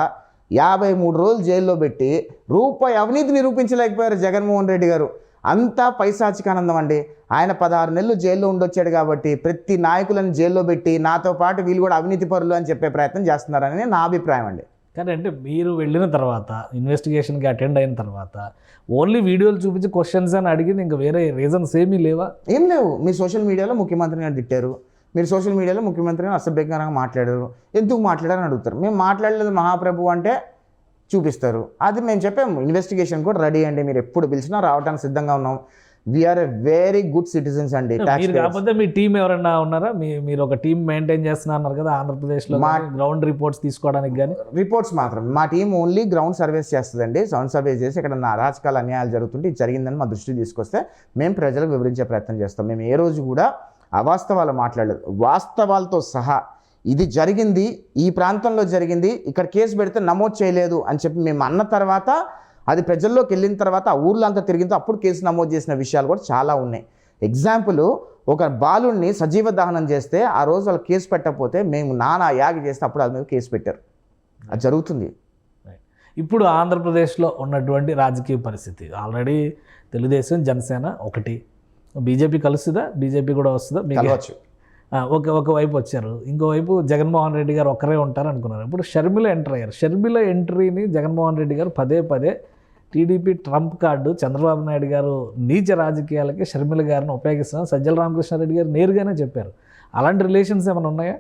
53 రోజులు జైల్లో పెట్టి రూపాయి అవినీతి నిరూపించలేకపోయారు జగన్మోహన్ రెడ్డి గారు. అంతా పైశాచికానందం అండి. ఆయన 16 నెలలు జైల్లో ఉండొచ్చాడు కాబట్టి ప్రతి నాయకులను జైల్లో పెట్టి నాతో పాటు వీళ్ళు కూడా అవినీతి పరులు అని చెప్పే ప్రయత్నం చేస్తున్నారని నా అభిప్రాయం అండి. కానీ అంటే మీరు వెళ్ళిన తర్వాత ఇన్వెస్టిగేషన్కి అటెండ్ అయిన తర్వాత ఓన్లీ వీడియోలు చూపించి క్వశ్చన్స్ అని అడిగింది, ఇంకా వేరే రీజన్స్ ఏమీ లేవా? ఏం లేవు. మీరు సోషల్ మీడియాలో ముఖ్యమంత్రిని గారు తిట్టారు, మీరు సోషల్ మీడియాలో ముఖ్యమంత్రిని అసభ్యంగా మాట్లాడారు, ఎందుకు మాట్లాడారని అడుగుతారు. మేము మాట్లాడలేదు మహాప్రభు అంటే చూపిస్తారు. అది మేము చెప్పాము, ఇన్వెస్టిగేషన్ కూడా రెడీ అండి, మీరు ఎప్పుడు పిలిచినా రావడానికి సిద్ధంగా ఉన్నాం. We're a very good citizens అండి. కాకపోతే మీ టీం ఎవరైనా ఉన్నారా? మీరు ఒక టీం మెయింటైన్ చేస్తున్నారు కదా ఆంధ్రప్రదేశ్లో, గ్రౌండ్ రిపోర్ట్స్ తీసుకోవడానికి కానీ? రిపోర్ట్స్ మాత్రం మా టీం ఓన్లీ గ్రౌండ్ సర్వేస్ చేస్తుందండి. గ్రౌండ్ సర్వేస్ చేసి ఇక్కడ అరాచకాలు అన్యాయాలు జరుగుతుంటే ఇది జరిగిందని మా దృష్టికి తీసుకొస్తే మేము ప్రజలకు వివరించే ప్రయత్నం చేస్తాం. మేము ఏ రోజు కూడా అవాస్తవాలు మాట్లాడలేదు. వాస్తవాలతో సహా ఇది జరిగింది, ఈ ప్రాంతంలో జరిగింది, ఇక్కడ కేసు పెడితే నమోదు చేయలేదు అని చెప్పి మేము అన్న తర్వాత అది ప్రజల్లోకి వెళ్ళిన తర్వాత ఆ ఊర్లో అంతా తిరిగితే అప్పుడు కేసు నమోదు చేసిన విషయాలు కూడా చాలా ఉన్నాయి. ఎగ్జాంపుల్, ఒక బాలుడిని సజీవ దహనం చేస్తే ఆ రోజు వాళ్ళు కేసు పెట్టకపోతే మేము నానా యాగి చేస్తే అప్పుడు అది మీద కేసు పెట్టారు. అది జరుగుతుంది. ఇప్పుడు ఆంధ్రప్రదేశ్లో ఉన్నటువంటి రాజకీయ పరిస్థితి ఆల్రెడీ తెలుగుదేశం జనసేన ఒకటి, బీజేపీ కలుస్తుందా? బీజేపీ కూడా వస్తుందా? కలవచ్చు. ఒకవైపు వచ్చారు, ఇంకోవైపు జగన్మోహన్ రెడ్డి గారు ఒక్కరే ఉంటారు అనుకున్నారు. ఇప్పుడు షర్మిల ఎంటర్ అయ్యారు. షర్మిల ఎంట్రీని జగన్మోహన్ రెడ్డి గారు పదే TDP Trump card Chandrababu Naidu గారు నీచ రాజకీయాలకి షర్మిల గారిని ఉపయోగిస్తున్నారు సజ్జల రామకృష్ణారెడ్డి గారు నేరుగానే చెప్పారు. అలాంటి రిలేషన్స్ ఏమైనా ఉన్నాయా?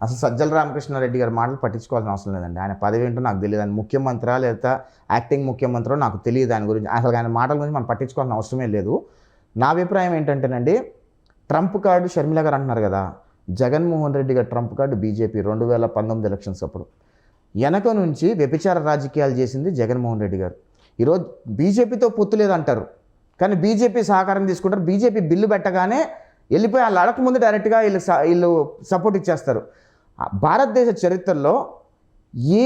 అసలు సజ్జల రామకృష్ణారెడ్డి గారి మాటలు పట్టించుకోవాల్సిన అవసరం లేదండి. ఆయన పదవి ఏంటో నాకు తెలియదు. ఆయన ముఖ్యమంత్రి లేదా యాక్టింగ్ ముఖ్యమంత్రి నాకు తెలియదు. ఆయన గురించి అసలు ఆయన మాటల గురించి మనం పట్టించుకోవాల్సిన అవసరమే లేదు. నా అభిప్రాయం ఏంటంటేనండి, ట్రంప్ కార్డు షర్మిల గారు అంటున్నారు కదా, జగన్మోహన్ రెడ్డి గారు ట్రంప్ కార్డు బీజేపీ 2019 ఎలక్షన్స్ అప్పుడు వెనక నుంచి వ్యభిచార రాజకీయాలు చేసింది జగన్మోహన్ రెడ్డి గారు. ఈరోజు బీజేపీతో పొత్తు లేదంటారు, కానీ బీజేపీ సహకారం తీసుకుంటారు. బీజేపీ బిల్లు పెట్టగానే వెళ్ళిపోయి వాళ్ళు అడగకముందు డైరెక్ట్గా వీళ్ళు సపోర్ట్ ఇచ్చేస్తారు. భారతదేశ చరిత్రలో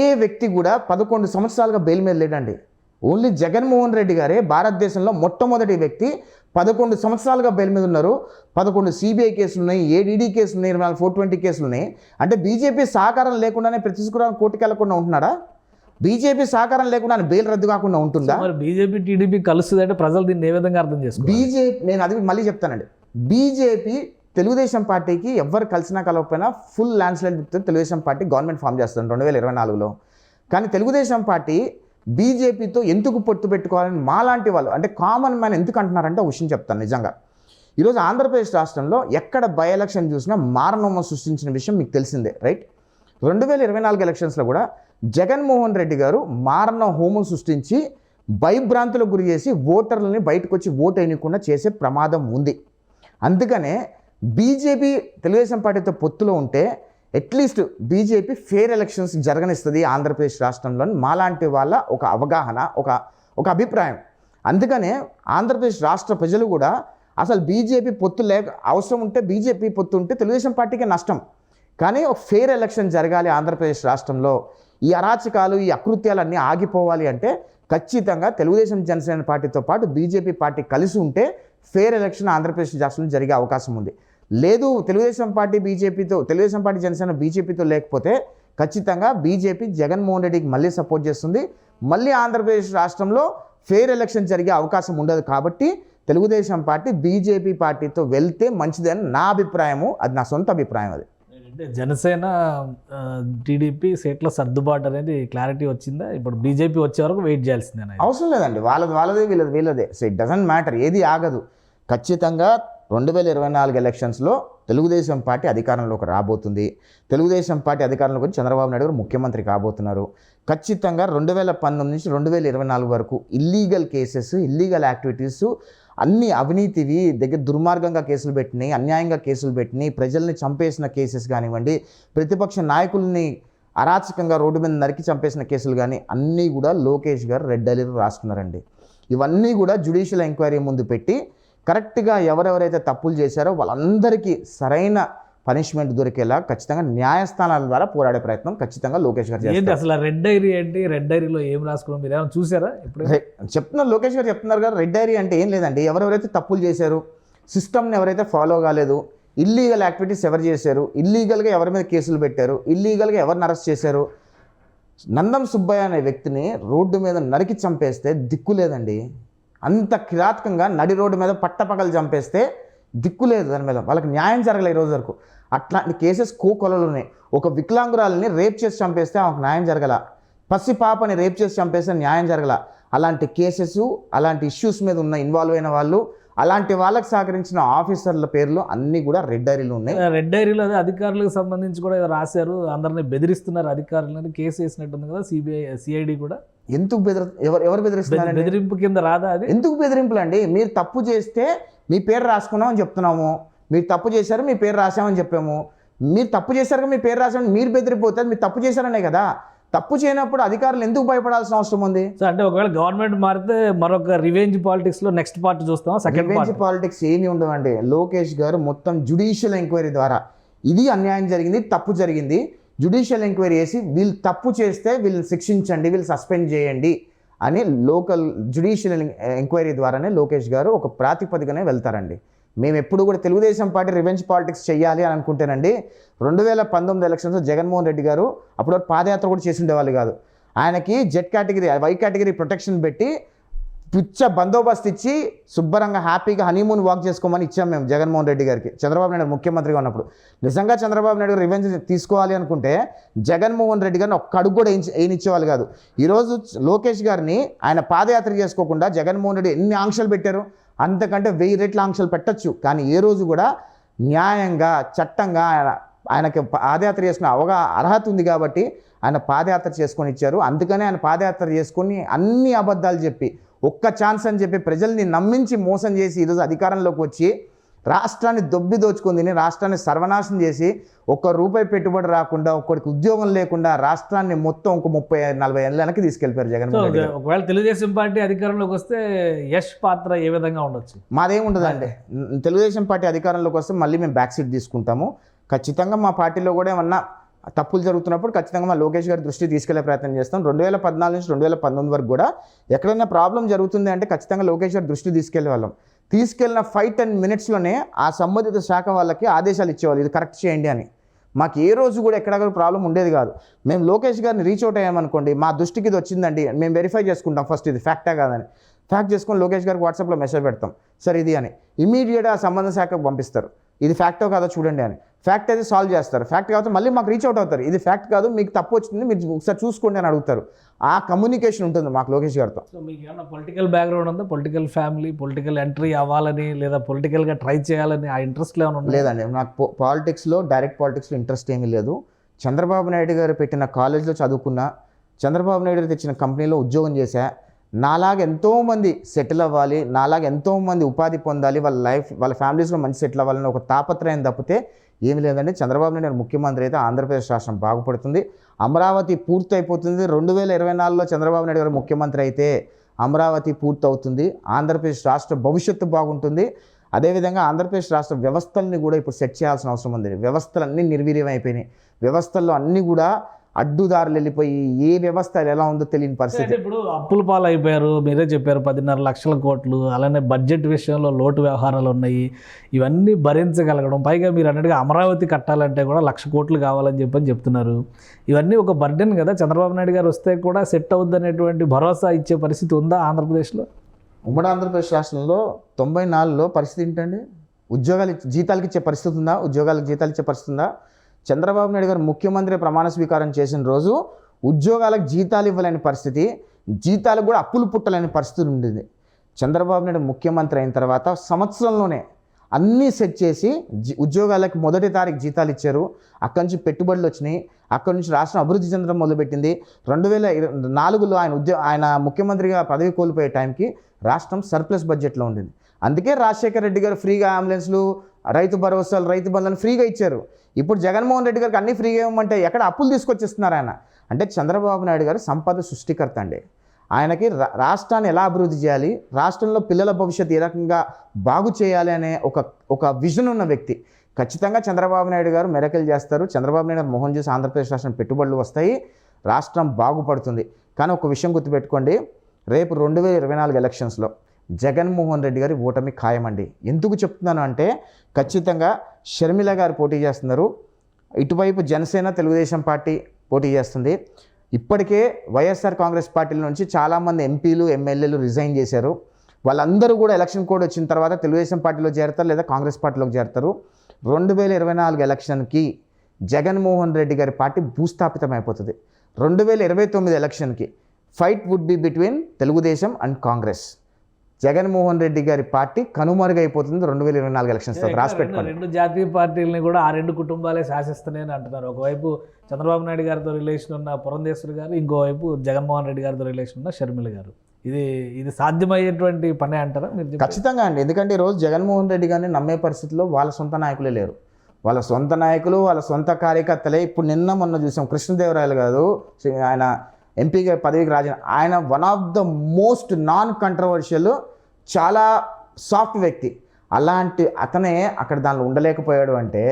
ఏ వ్యక్తి కూడా 11 సంవత్సరాలుగా బెయిల్ మీద లేడండి. ఓన్లీ జగన్మోహన్ రెడ్డి గారే భారతదేశంలో మొట్టమొదటి వ్యక్తి 11 సంవత్సరాలుగా బెయిల్ మీద ఉన్నారు. 11 సిబిఐ కేసులు ఉన్నాయి, ఏడీడీ కేసులు ఉన్నాయి, 420 కేసులు ఉన్నాయి. అంటే బీజేపీ సహకారం లేకుండానే ప్రతిష్ఠించుకోవడానికి కోర్టుకు వెళ్లకుండా ఉంటున్నాడా? బీజేపీ సహకారం లేకుండా బెయిల్ రద్దు కాకుండా ఉంటుందా? మరి బీజేపీ టీడీపీ కలుస్తుంది అంటే ప్రజలు దీన్ని ఏ విధంగా అర్థం చేసుకోవాలి? బీజేపీ, నేను అది మళ్ళీ చెప్తానండి, బీజేపీ తెలుగుదేశం పార్టీకి ఎవరు కలిసినా కలవకపోయినా full landslide Telugu Desam party government form చేస్తుంది 2024లో. కానీ తెలుగుదేశం పార్టీ బీజేపీతో ఎందుకు పొత్తు పెట్టుకోవాలని మాలాంటి వాళ్ళు అంటే కామన్ మ్యాన్ ఎందుకు అంటున్నారంటే ఒక విషయం చెప్తాను. నిజంగా ఈరోజు ఆంధ్రప్రదేశ్ రాష్ట్రంలో ఎక్కడ బై ఎలక్షన్ చూసినా మారణోమం సృష్టించిన విషయం మీకు తెలిసిందే, రైట్? 2024 ఎలక్షన్స్లో కూడా జగన్మోహన్ రెడ్డి గారు మారణ హోమం సృష్టించి భయభ్రాంతులకు గురి చేసి ఓటర్లని బయటకు వచ్చి ఓటు వేయకుండా చేసే ప్రమాదం ఉంది. అందుకనే బీజేపీ తెలుగుదేశం పార్టీతో పొత్తులో ఉంటే అట్లీస్ట్ బీజేపీ ఫెయిర్ ఎలక్షన్స్ జరగనిస్తుంది ఆంధ్రప్రదేశ్ రాష్ట్రంలో మాలాంటి వాళ్ళ ఒక అవగాహన, ఒక అభిప్రాయం. అందుకనే ఆంధ్రప్రదేశ్ రాష్ట్ర ప్రజలు కూడా అసలు బీజేపీ పొత్తు అవసరం ఉంటే బీజేపీ పొత్తు ఉంటే తెలుగుదేశం పార్టీకి నష్టం, కానీ ఒక ఫెయిర్ ఎలక్షన్ జరగాలి ఆంధ్రప్రదేశ్ రాష్ట్రంలో, ఈ అరాచకాలు ఈ అకృత్యాలన్నీ ఆగిపోవాలి అంటే ఖచ్చితంగా తెలుగుదేశం జనసేన పార్టీతో పాటు బీజేపీ పార్టీ కలిసి ఉంటే ఫెయిర్ ఎలక్షన్ ఆంధ్రప్రదేశ్ రాష్ట్రంలో జరిగే అవకాశం ఉంది. లేదు తెలుగుదేశం పార్టీ జనసేన బీజేపీతో లేకపోతే ఖచ్చితంగా బీజేపీ జగన్మోహన్ రెడ్డికి మళ్ళీ సపోర్ట్ చేస్తుంది, మళ్ళీ ఆంధ్రప్రదేశ్ రాష్ట్రంలో ఫెయిర్ ఎలక్షన్ జరిగే అవకాశం ఉండదు. కాబట్టి తెలుగుదేశం పార్టీ బీజేపీ పార్టీతో వెళ్తే మంచిదని నా అభిప్రాయము, అది నా సొంత అభిప్రాయం. అది అంటే జనసేన టీడీపీ సీట్ల సర్దుబాటు అనేది క్లారిటీ వచ్చిందా? ఇప్పుడు బీజేపీ వచ్చే వరకు వెయిట్ చేయాల్సిందేనా? అవసరం లేదండి, వాళ్ళదే వీళ్ళదే. సో ఇట్ డజంట్ మ్యాటర్, ఏది ఆగదు. ఖచ్చితంగా 2024 ఎలక్షన్స్లో తెలుగుదేశం పార్టీ అధికారంలోకి రాబోతుంది. తెలుగుదేశం పార్టీ అధికారంలోకి వచ్చి చంద్రబాబు నాయుడు గారు ముఖ్యమంత్రి కాబోతున్నారు. ఖచ్చితంగా 2019 నుంచి 2024 వరకు ఇల్లీగల్ కేసెస్, ఇల్లీగల్ యాక్టివిటీస్ అన్ని అవినీతివి దగ్గర దుర్మార్గంగా కేసులు పెట్టినాయి, అన్యాయంగా కేసులు పెట్టినాయి, ప్రజల్ని చంపేసిన కేసెస్ కానివ్వండి, ప్రతిపక్ష నాయకుల్ని అరాచకంగా రోడ్డు మీద నరికి చంపేసిన కేసులు కానీ అన్నీ కూడా లోకేష్ గారు రెడ్ అలర్ట్ రాసుకున్నారండి. ఇవన్నీ కూడా జ్యుడిషియల్ ఎంక్వైరీ ముందు పెట్టి కరెక్ట్గా ఎవరెవరైతే తప్పులు చేశారో వాళ్ళందరికీ సరైన పనిష్మెంట్ దొరికేలా ఖచ్చితంగా న్యాయస్థానాల ద్వారా పోరాడే ప్రయత్నం ఖచ్చితంగా లోకేష్ గారు చేస్తారు. అసలు రెడ్ డైరీ ఏంటి? రెడ్ డైరీలో ఏం రాసుకున్నాం మీరు ఏమైనా చూసారా? ఇప్పుడు చెప్తున్నారు లోకేష్ గారు చెప్తున్నారు కదా, రెడ్ డైరీ అంటే ఏం లేదండి, ఎవరెవరైతే తప్పులు చేశారు, సిస్టమ్ని ఎవరైతే ఫాలో కాలేదు, ఇల్లీగల్ యాక్టివిటీస్ ఎవరు చేశారు, ఇల్లీగల్గా ఎవరి మీద కేసులు పెట్టారు, ఇల్లీగల్గా ఎవరిని అరెస్ట్ చేశారు. నందం సుబ్బయ్య అనే వ్యక్తిని రోడ్డు మీద నరికి చంపేస్తే దిక్కు లేదండి, అంత కిరాతకంగా నడి రోడ్డు మీద పట్టపగలు చంపేస్తే దిక్కు లేదు దాని మీద, వాళ్ళకి న్యాయం జరగలేదు ఈ రోజు వరకు. అట్లాంటి కేసెస్ కోకొలలు ఉన్నాయి. ఒక వికలాంగురాలని రేప్ చేసి చంపేస్తే ఆమెకు న్యాయం జరగల, పసి పాపని రేప్ చేసి చంపేస్తే న్యాయం జరగల. అలాంటి కేసెస్, అలాంటి ఇష్యూస్ మీద ఉన్న ఇన్వాల్వ్ అయిన వాళ్ళు, అలాంటి వాళ్ళకి సహకరించిన ఆఫీసర్ల పేర్లు అన్నీ కూడా రెడ్ డైరీలు ఉన్నాయి. రెడ్ డైరీలో అదే అధికారులకు సంబంధించి కూడా రాశారు, అందరినీ బెదిరిస్తున్నారు అధికారులని కేసు వేసినట్టుంది కదా సిఐడి కూడా. ఎందుకు ఎవరు బెదిరిస్తున్నారు? బెదిరింపు కింద రాదా అది? ఎందుకు బెదిరింపులు అండి? మీరు తప్పు చేస్తే మీ పేరు రాసుకున్నామని చెప్తున్నాము, మీరు తప్పు చేశారు మీ పేరు రాసామని చెప్పాము, మీరు తప్పు చేశారు మీ పేరు రాసామని మీరు బెదిరిపోతారు, మీరు తప్పు చేశారనే కదా. తప్పు చేయనప్పుడు అధికారులు ఎందుకు భయపడాల్సిన అవసరం ఉంది? సో అంటే ఒకవేళ గవర్నమెంట్ మారితే మరొక రివెంజ్ పాలిటిక్స్లో నెక్స్ట్ పార్ట్ చూస్తాం. రివెంజ్ పాలిటిక్స్ ఏమీ ఉండవండి. లోకేష్ గారు మొత్తం జ్యుడిషియల్ ఎంక్వైరీ ద్వారా ఇది అన్యాయం జరిగింది, తప్పు జరిగింది, జ్యుడిషియల్ ఎంక్వైరీ చేసి వీళ్ళు తప్పు చేస్తే వీళ్ళని శిక్షించండి, వీళ్ళు సస్పెండ్ చేయండి అని లోకల్ జ్యుడిషియల్ ఎంక్వైరీ ద్వారానే లోకేష్ గారు ఒక ప్రాతిపదికనే వెళ్తారండి. మేము ఎప్పుడు కూడా తెలుగుదేశం పార్టీ రివెంజ్ పాలిటిక్స్ చేయాలి అని అనుకుంటేనండి 2019 ఎలక్షన్స్లో జగన్మోహన్ రెడ్డి గారు అప్పుడు పాదయాత్ర కూడా చేసి ఉండేవాళ్ళు కాదు. ఆయనకి Z category, why category protection పెట్టి పిచ్చ బందోబస్తు ఇచ్చి శుభ్రంగా హ్యాపీగా హనీమూన్ వాక్ చేసుకోమని ఇచ్చాం మేము జగన్మోహన్ రెడ్డి గారికి, చంద్రబాబు నాయుడు ముఖ్యమంత్రిగా ఉన్నప్పుడు. నిజంగా చంద్రబాబు నాయుడు రివెంజ్ తీసుకోవాలి అనుకుంటే జగన్మోహన్ రెడ్డి గారిని ఒక్క అడుగు కూడా వేయించేవాళ్ళు కాదు. ఈరోజు లోకేష్ గారిని ఆయన పాదయాత్ర చేసుకోకుండా జగన్మోహన్ రెడ్డి ఎన్ని ఆంక్షలు పెట్టారు, అంతకంటే 1000 రెట్ల ఆంక్షలు పెట్టచ్చు. కానీ ఏ రోజు కూడా న్యాయంగా చట్టంగా ఆయనకి పాదయాత్ర చేసుకునే అర్హత ఉంది కాబట్టి ఆయన పాదయాత్ర చేసుకొని ఇచ్చారు. అందుకనే ఆయన పాదయాత్ర చేసుకొని అన్ని అబద్ధాలు చెప్పి ఒక్క ఛాన్స్ అని చెప్పి ప్రజల్ని నమ్మించి మోసం చేసి ఈరోజు అధికారంలోకి వచ్చి రాష్ట్రాన్ని దోచుకుంది, రాష్ట్రాన్ని సర్వనాశనం చేసి ఒక్క రూపాయి పెట్టుబడి రాకుండా, ఒక్కడికి ఉద్యోగం లేకుండా రాష్ట్రాన్ని మొత్తం ఒక 30-40 ఏళ్ళ వెనక్కి తీసుకెళ్ళిపోయారు జగన్మోహన్ రెడ్డి. ఒకవేళ తెలుగుదేశం పార్టీ అధికారంలోకి వస్తే యష్ పాత్ర ఏ విధంగా ఉండొచ్చు? మాదేముండదండి, తెలుగుదేశం పార్టీ అధికారంలోకి వస్తే మళ్ళీ మేము బ్యాక్ సీట్ తీసుకుంటాము. ఖచ్చితంగా మా పార్టీలో కూడా ఏమన్నా తప్పులు జరుగుతున్నప్పుడు ఖచ్చితంగా మా లోకేష్ గారి దృష్టి తీసుకెళ్లే ప్రయత్నం చేస్తాం. 2014 నుంచి 2019 వరకు కూడా ఎక్కడైనా ప్రాబ్లం జరుగుతుంది అంటే ఖచ్చితంగా లోకేష్ గారి దృష్టి తీసుకెళ్లే వాళ్ళం. తీసుకెళ్ళిన 5-10 మినిట్స్లోనే ఆ సంబంధిత శాఖ వాళ్ళకి ఆదేశాలు ఇచ్చేవాళ్ళు, ఇది కరెక్ట్ చేయండి అని. మాకు ఏ రోజు కూడా ఎక్కడ ప్రాబ్లం ఉండేది కాదు. మేము లోకేష్ గారిని రీచ్ అవుట్ అయ్యామనుకోండి, మా దృష్టికి ఇది వచ్చిందండి, మేము వెరిఫై చేసుకుంటాం ఫస్ట్ ఇది ఫ్యాక్టా కాదని. ఫ్యాక్ట్ చేసుకొని లోకేష్ గారికి వాట్సాప్లో మెసేజ్ పెడతాం, సార్ ఇది అని. ఇమీడియట్గా ఆ సంబంధ శాఖకు పంపిస్తారు. ఇది ఫ్యాక్టో కాదో చూడండి అని. ఫ్యాక్ట్ అయితే సాల్వ్ చేస్తారు, ఫ్యాక్ట్ కాకపోతే మళ్ళీ మాకు రీచ్ అవుట్ అవుతారు, ఇది ఫ్యాక్ట్ కాదు మీకు తప్పు వచ్చింది మీరు ఒకసారి చూసుకోండి అని అడుగుతారు. ఆ కమ్యూనికేషన్ ఉంటుంది మాకు లోకేష్ గారితో. సో మీకు ఏమన్నా పొలిటికల్ బ్యాక్గ్రౌండ్ ఉందా? పొలిటికల్ ఫ్యామిలీ, పొలిటికల్ ఎంట్రీ అవ్వాలని లేదా పొలిటికల్గా ట్రై చేయాలని ఆ ఇంట్రెస్ట్ ఏమైనా ఉందా? లేదండి, నాకు పాలిటిక్స్లో డైరెక్ట్ పాలిటిక్స్లో ఇంట్రెస్ట్ ఏమీ లేదు. చంద్రబాబు నాయుడు గారు పెట్టిన కాలేజ్లో చదువుకున్నా, చంద్రబాబు నాయుడు గారు తెచ్చిన కంపెనీలో ఉద్యోగం చేశా. నాలాగా ఎంతోమంది సెటిల్ అవ్వాలి, నాలాగా ఎంతోమంది ఉపాధి పొందాలి, వాళ్ళ లైఫ్ వాళ్ళ ఫ్యామిలీస్లో మంచి సెటిల్ అవ్వాలని ఒక తాపత్రయం తప్పితే ఏమి లేదండి. చంద్రబాబు నాయుడు గారు ముఖ్యమంత్రి అయితే ఆంధ్రప్రదేశ్ రాష్ట్రం బాగుపడుతుంది, అమరావతి పూర్తి అయిపోతుంది. 2024లో చంద్రబాబు నాయుడు గారు ముఖ్యమంత్రి అయితే అమరావతి పూర్తి అవుతుంది, ఆంధ్రప్రదేశ్ రాష్ట్ర భవిష్యత్తు బాగుంటుంది. అదేవిధంగా ఆంధ్రప్రదేశ్ రాష్ట్ర వ్యవస్థల్ని కూడా ఇప్పుడు సెట్ చేయాల్సిన అవసరం ఉంది. వ్యవస్థలు అన్నీ నిర్వీర్యం అయిపోయినాయి, వ్యవస్థల్లో అన్నీ కూడా అడ్డుదారులు వెళ్ళిపోయి ఏ వ్యవస్థ ఎలా ఉందో తెలియని పరిస్థితి. ఇప్పుడు అప్పుల పాలు అయిపోయారు, మీరే చెప్పారు 10.5 లక్షల కోట్లు. అలానే బడ్జెట్ విషయంలో లోటు వ్యవహారాలు ఉన్నాయి, ఇవన్నీ భరించగలగడం. పైగా మీరు అన్నట్టుగా అమరావతి కట్టాలంటే కూడా 1,00,000 కోట్లు కావాలని చెప్తున్నారు. ఇవన్నీ ఒక బర్డెన్ కదా. చంద్రబాబు నాయుడు గారు వస్తే కూడా సెట్ అవుద్ది అనేటువంటి భరోసా ఇచ్చే పరిస్థితి ఉందా ఆంధ్రప్రదేశ్లో? ఉమ్మడి ఆంధ్రప్రదేశ్ రాష్ట్రంలో 94లో పరిస్థితి ఏంటండి? జీతాలకు ఇచ్చే పరిస్థితి ఉందా? ఉద్యోగాలకు జీతాలు ఇచ్చే పరిస్థితి ఉందా? చంద్రబాబు నాయుడు గారు ముఖ్యమంత్రి ప్రమాణ స్వీకారం చేసిన రోజు ఉద్యోగాలకు జీతాలు ఇవ్వలేని పరిస్థితి, జీతాలకు కూడా అప్పులు పుట్టలేని పరిస్థితి ఉండేది. చంద్రబాబు నాయుడు ముఖ్యమంత్రి అయిన తర్వాత సంవత్సరంలోనే అన్నీ సెట్ చేసి ఉద్యోగాలకు 1వ తారీఖు జీతాలు ఇచ్చారు. అక్కడి నుంచి పెట్టుబడులు వచ్చినాయి, అక్కడి నుంచి రాష్ట్రం అభివృద్ధి చెందడం మొదలుపెట్టింది. 2004లో ఆయన ముఖ్యమంత్రిగా పదవి కోల్పోయే టైంకి రాష్ట్రం సర్ప్లస్ బడ్జెట్లో ఉండింది. అందుకే రాజశేఖర రెడ్డి గారు ఫ్రీగా అంబులెన్స్లు, రైతు భరోసాలు, రైతు బంధులను ఫ్రీగా ఇచ్చారు. ఇప్పుడు జగన్మోహన్ రెడ్డి గారికి అన్నీ ఫ్రీగా ఇవ్వమంటే ఎక్కడ అప్పులు తీసుకొచ్చిస్తున్నారు ఆయన. అంటే చంద్రబాబు నాయుడు గారు సంపద సృష్టికర్త అండి. ఆయనకి రాష్ట్రాన్ని ఎలా అభివృద్ధి చేయాలి, రాష్ట్రంలో పిల్లల భవిష్యత్తు ఏ రకంగా బాగు చేయాలి అనే ఒక విజన్ ఉన్న వ్యక్తి. ఖచ్చితంగా చంద్రబాబు నాయుడు గారు మెరకలు చేస్తారు. చంద్రబాబు నాయుడు మోహన్ చూసి ఆంధ్రప్రదేశ్ రాష్ట్రం పెట్టుబడులు వస్తాయి, రాష్ట్రం బాగుపడుతుంది. కానీ ఒక విషయం గుర్తుపెట్టుకోండి, రేపు 2024 ఎలక్షన్స్లో జగన్మోహన్ రెడ్డి గారి ఓటమి ఖాయమండి. ఎందుకు చెప్తున్నాను అంటే ఖచ్చితంగా షర్మిల గారు పోటీ చేస్తున్నారు, ఇటువైపు జనసేన తెలుగుదేశం పార్టీ పోటీ చేస్తుంది. ఇప్పటికే వైఎస్ఆర్ కాంగ్రెస్ పార్టీల నుంచి చాలామంది ఎంపీలు, ఎమ్మెల్యేలు రిజైన్ చేశారు. వాళ్ళందరూ కూడా ఎలక్షన్ కోడ్ వచ్చిన తర్వాత తెలుగుదేశం పార్టీలో చేరతారు లేదా కాంగ్రెస్ పార్టీలోకి చేరతారు. 2024 ఎలక్షన్కి జగన్మోహన్ రెడ్డి గారి పార్టీ భూస్థాపితం అయిపోతుంది. 2029 ఎలక్షన్కి fight would be between Telugu Desam and Congress. Jaganmohan Reddy garu party కనుమరుగైపోతుంది 2024 elections. రాసి పెట్టుకోండి. 2 జాతీయ పార్టీలని కూడా ఆ 2 కుటుంబాలే శాసిస్తున్నాయని అంటున్నారు. ఒకవైపు చంద్రబాబు నాయుడు గారితో రిలేషన్ ఉన్న పురంధేశ్వరి గారు, ఇంకోవైపు జగన్మోహన్ రెడ్డి గారితో రిలేషన్ ఉన్న షర్మిల గారు. ఇది సాధ్యమయ్యేటువంటి పనే అంటారా మీరు? ఖచ్చితంగా అండి. ఎందుకంటే ఈరోజు జగన్మోహన్ రెడ్డి గారిని నమ్మే పరిస్థితిలో వాళ్ళ సొంత నాయకులే లేరు. వాళ్ళ సొంత నాయకులు, వాళ్ళ సొంత కార్యకర్తలే. ఇప్పుడు మొన్న చూసాం, కృష్ణదేవరాయలు గారు ఆయన ఎంపీగా పదవికి రాజీనామా. ఆయన one of the most non controversial, చాలా సాఫ్ట్ వ్యక్తి. అలాంటి అతనే అక్కడ దానిలో ఉండలేకపోయాడు అంటే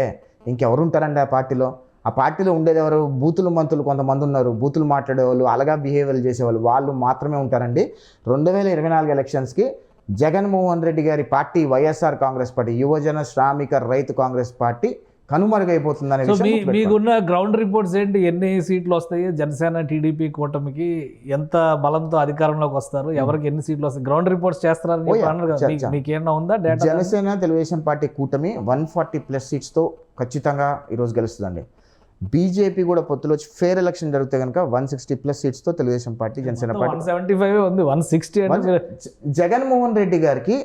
ఇంకెవరు ఉంటారండి ఆ పార్టీలో? ఆ పార్టీలో ఉండేది ఎవరు? బూతులు మంత్రులు కొంతమంది ఉన్నారు, బూతులు మాట్లాడేవాళ్ళు, అలగా బిహేవియర్ చేసేవాళ్ళు, వాళ్ళు మాత్రమే ఉంటారండి. 2024 ఎలక్షన్స్కి జగన్మోహన్ రెడ్డి గారి పార్టీ, వైఎస్ఆర్ కాంగ్రెస్ పార్టీ, యువజన శ్రామిక రైతు కాంగ్రెస్ పార్టీ కనుమరుగైపోతుందనే విషయం. మీకున్న గ్రౌండ్ రిపోర్ట్స్ ఏంటి? ఎన్ని సీట్లు వస్తాయి? జనసేన టీడీపీ కూటమికి ఎంత బలంతో అధికారంలోకి వస్తారు? ఎవరికి ఎన్ని సీట్లు వస్తాయి? గ్రౌండ్ రిపోర్ట్స్ చేస్తారని మీకేమన్నా ఉందా డేటా? జనసేన తెలుగుదేశం పార్టీ కూటమి 140+ సీట్స్తో ఖచ్చితంగా ఈరోజు గెలుస్తుందండి. బీజేపీ కూడా పొత్తులో ఫేర్ ఎలక్షన్ జరిగితే కనుక 160+ సీట్స్తో తెలుగుదేశం పార్టీ, జనసేన పార్టీ 175 ఉంది, 160. జగన్మోహన్ రెడ్డి గారికి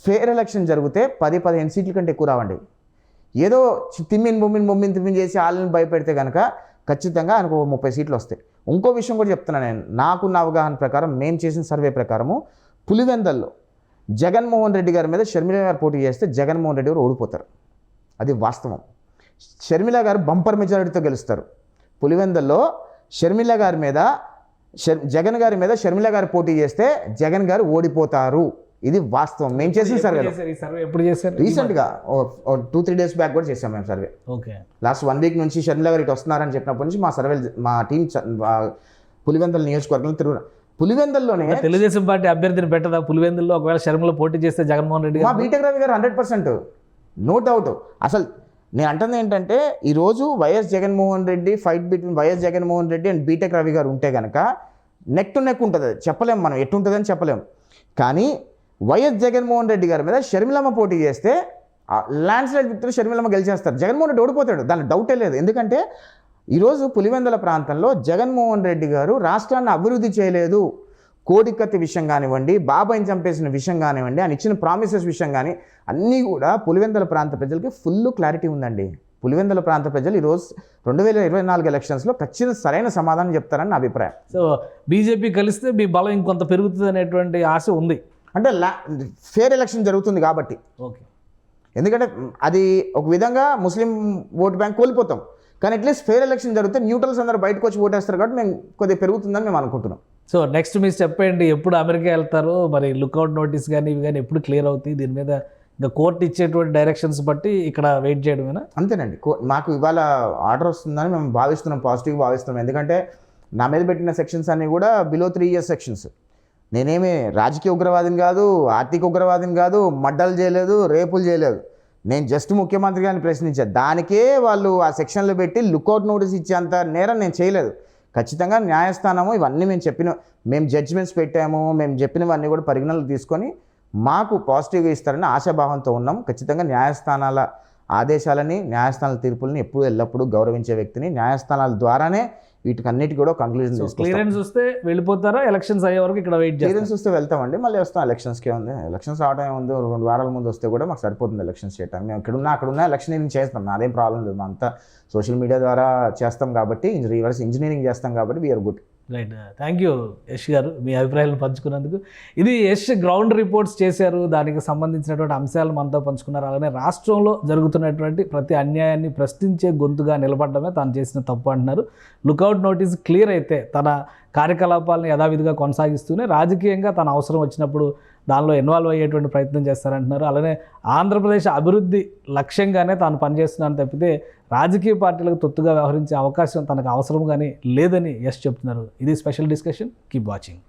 ఫేర్ ఎలక్షన్ జరిగితే 10-15 సీట్ల కంటే ఎక్కువ రావండి. ఏదో తిమ్మిని చేసి వాళ్ళని భయపెడితే కనుక ఖచ్చితంగా ఆయనకు 30 సీట్లు వస్తాయి. ఇంకో విషయం కూడా చెప్తున్నాను నేను, నాకున్న అవగాహన ప్రకారం, మేము చేసిన సర్వే ప్రకారము పులివెందల్లో జగన్మోహన్ రెడ్డి గారి మీద షర్మిల గారు పోటీ చేస్తే జగన్మోహన్ రెడ్డి గారు ఓడిపోతారు. అది వాస్తవం. షర్మిల గారు బంపర్ మెజారిటీతో గెలుస్తారు. పులివెందల్లో షర్మిల గారి మీద జగన్ గారి మీద షర్మిల గారు పోటీ చేస్తే జగన్ గారు ఓడిపోతారు. ఇది వాస్తవం. మేము చేసిన సర్వే. ఎప్పుడు చేశారు? రీసెంట్గా 2-3 డేస్ బ్యాక్ కూడా చేసాం మేము సర్వే. ఓకే. లాస్ట్ 1 వీక్ నుంచి షర్మిల గారు ఇటు వస్తున్నారని చెప్పినప్పటి నుంచి మా సర్వే, మా టీం పులివెందల నియోజకవర్గంలో తిరుగుతారు. పులివెందల్లోనే తెలుగుదేశం పార్టీ అభ్యర్థిని పెట్టదా పులివెందుల్లో? ఒకవేళ షర్మిల పోటీ చేస్తే జగన్మోహన్ రెడ్డి మా బీటెక్ రవి గారు 100%, నో డౌట్. అసలు నేను అంటుంది ఏంటంటే, ఈరోజు YS Jaganmohan Reddy, fight between YS Jaganmohan Reddy and BTech Ravi garu ఉంటే కనుక నెక్ టు నెక్ ఉంటుంది. చెప్పలేం మనం ఎట్టుంటుందని చెప్పలేం. కానీ వైఎస్ జగన్మోహన్ రెడ్డి గారి మీద షర్మిలమ్మ పోటీ చేస్తే ల్యాండ్ స్లైడ్ విక్టరీ షర్మిలమ్మ గెలిచేస్తారు. జగన్మోహన్ రెడ్డి ఓడిపోతాడు, దాని డౌటే లేదు. ఎందుకంటే ఈరోజు పులివెందుల ప్రాంతంలో జగన్మోహన్ రెడ్డి గారు రాష్ట్రాన్ని అభివృద్ధి చేయలేదు. కోడికత్తి విషయం కానివ్వండి, బాబాయిని చంపేసిన విషయం కానివ్వండి, ఆయన ఇచ్చిన ప్రామిసెస్ విషయం కానీ అన్నీ కూడా పులివెందుల ప్రాంత ప్రజలకి ఫుల్ క్లారిటీ ఉందండి. పులివెందుల ప్రాంత ప్రజలు ఈరోజు 2024 ఎలక్షన్స్లో ఖచ్చితంగా సరైన సమాధానం చెప్తారని నా అభిప్రాయం. సో బీజేపీ కలిస్తే మీ బలం ఇంకొంత పెరుగుతుంది అనేటువంటి ఆశ ఉంది. అంటే ఫేర్ ఎలక్షన్ జరుగుతుంది కాబట్టి. ఓకే, ఎందుకంటే అది ఒక విధంగా ముస్లిం ఓటు బ్యాంక్ కోల్పోతాం, కానీ అట్లీస్ట్ ఫేర్ ఎలక్షన్ జరిగితే న్యూట్రల్స్ అందరూ బయటకు వచ్చి ఓటేస్తారు కాబట్టి మేము కొద్దిగా పెరుగుతుందని మేము అనుకుంటున్నాం. సో నెక్స్ట్ మీరు చెప్పండి, ఎప్పుడు అమెరికా వెళ్తారో, మరి లుక్అవుట్ నోటీస్ కానీ ఇవి కానీ ఎప్పుడు క్లియర్ అవుతాయి? దీని మీద ఇంకా కోర్టు ఇచ్చేటువంటి డైరెక్షన్స్ బట్టి ఇక్కడ వెయిట్ చేయడమేనా? అంతేనండి. మాకు ఇవాళ ఆర్డర్ వస్తుందని మేము భావిస్తున్నాం, పాజిటివ్గా భావిస్తున్నాం. ఎందుకంటే నా మీద పెట్టిన సెక్షన్స్ అన్నీ కూడా బిలో 3 years సెక్షన్స్. నేనేమి రాజకీయ ఉగ్రవాదిని కాదు, ఆర్థిక ఉగ్రవాదిని కాదు, మడ్డలు చేయలేదు, రేపులు చేయలేదు. నేను జస్ట్ ముఖ్యమంత్రి గారిని ప్రశ్నించాను. దానికే వాళ్ళు ఆ సెక్షన్లో పెట్టి లుక్అవుట్ నోటీస్ ఇచ్చేంత నేరం నేను చేయలేదు. ఖచ్చితంగా న్యాయస్థానము ఇవన్నీ మేము జడ్జిమెంట్స్ పెట్టాము, మేము చెప్పినవన్నీ కూడా పరిగణనలు తీసుకొని మాకు పాజిటివ్గా ఇస్తారని ఆశాభావంతో ఉన్నాం. ఖచ్చితంగా న్యాయస్థానాల ఆదేశాలని, న్యాయస్థానాల తీర్పులని ఎప్పుడు ఎల్లప్పుడూ గౌరవించే వ్యక్తిని. న్యాయస్థానాల ద్వారానే వీటికన్నిటికీ కూడా కంక్లూజన్ తీసుకుంటాం. క్లియరెన్స్ వస్తే వెళ్ళిపోతారా? ఎలక్షన్స్ అయ్యే వరకు ఇక్కడ వెయిట్ చేస్తాం. క్లియరెన్స్ వస్తే వెళ్తామండి, మళ్ళీ వస్తాం. ఎలక్షన్స్కే ఉంది, ఎలక్షన్స్ రావడం ఏముంది, 2 వారాల ముందు వస్తే కూడా మాకు సరిపోతుంది ఎలక్షన్స్ చేయటం. మేము అక్కడున్న ఎలక్షనీరింగ్ చేస్తాం, అదేం ప్రాబ్లం లేదు. అంతా సోషల్ మీడియా ద్వారా చేస్తాం కాబట్టి, రివర్స్ ఇంజనీరింగ్ చేస్తాం కాబట్టి we're good. Right, thank you Yash garu మీ అభిప్రాయాలను పంచుకున్నందుకు. ఇది యష్ గ్రౌండ్ రిపోర్ట్స్ చేశారు, దానికి సంబంధించినటువంటి అంశాలు మనతో పంచుకున్నారు. అలానే రాష్ట్రంలో జరుగుతున్నటువంటి ప్రతి అన్యాయాన్ని ప్రశ్నించే గొంతుగా నిలబడమే తాను చేసిన తప్పు అంటున్నారు. లుకౌట్ నోటీస్ క్లియర్ అయితే తన కార్యకలాపాలను యథావిధిగా కొనసాగిస్తూనే రాజకీయంగా తన అవసరం వచ్చినప్పుడు దానిలో ఇన్వాల్వ్ అయ్యేటువంటి ప్రయత్నం చేస్తారంటున్నారు. అలానే ఆంధ్రప్రదేశ్ అభివృద్ధి లక్ష్యంగానే తాను పనిచేస్తున్నాను తప్పితే రాజకీయ పార్టీలకు తొత్తుగా వ్యవహరించే అవకాశం తనకు అవసరం కానీ లేదని యష్ చెప్తున్నారు. ఇది స్పెషల్ డిస్కషన్. Keep watching.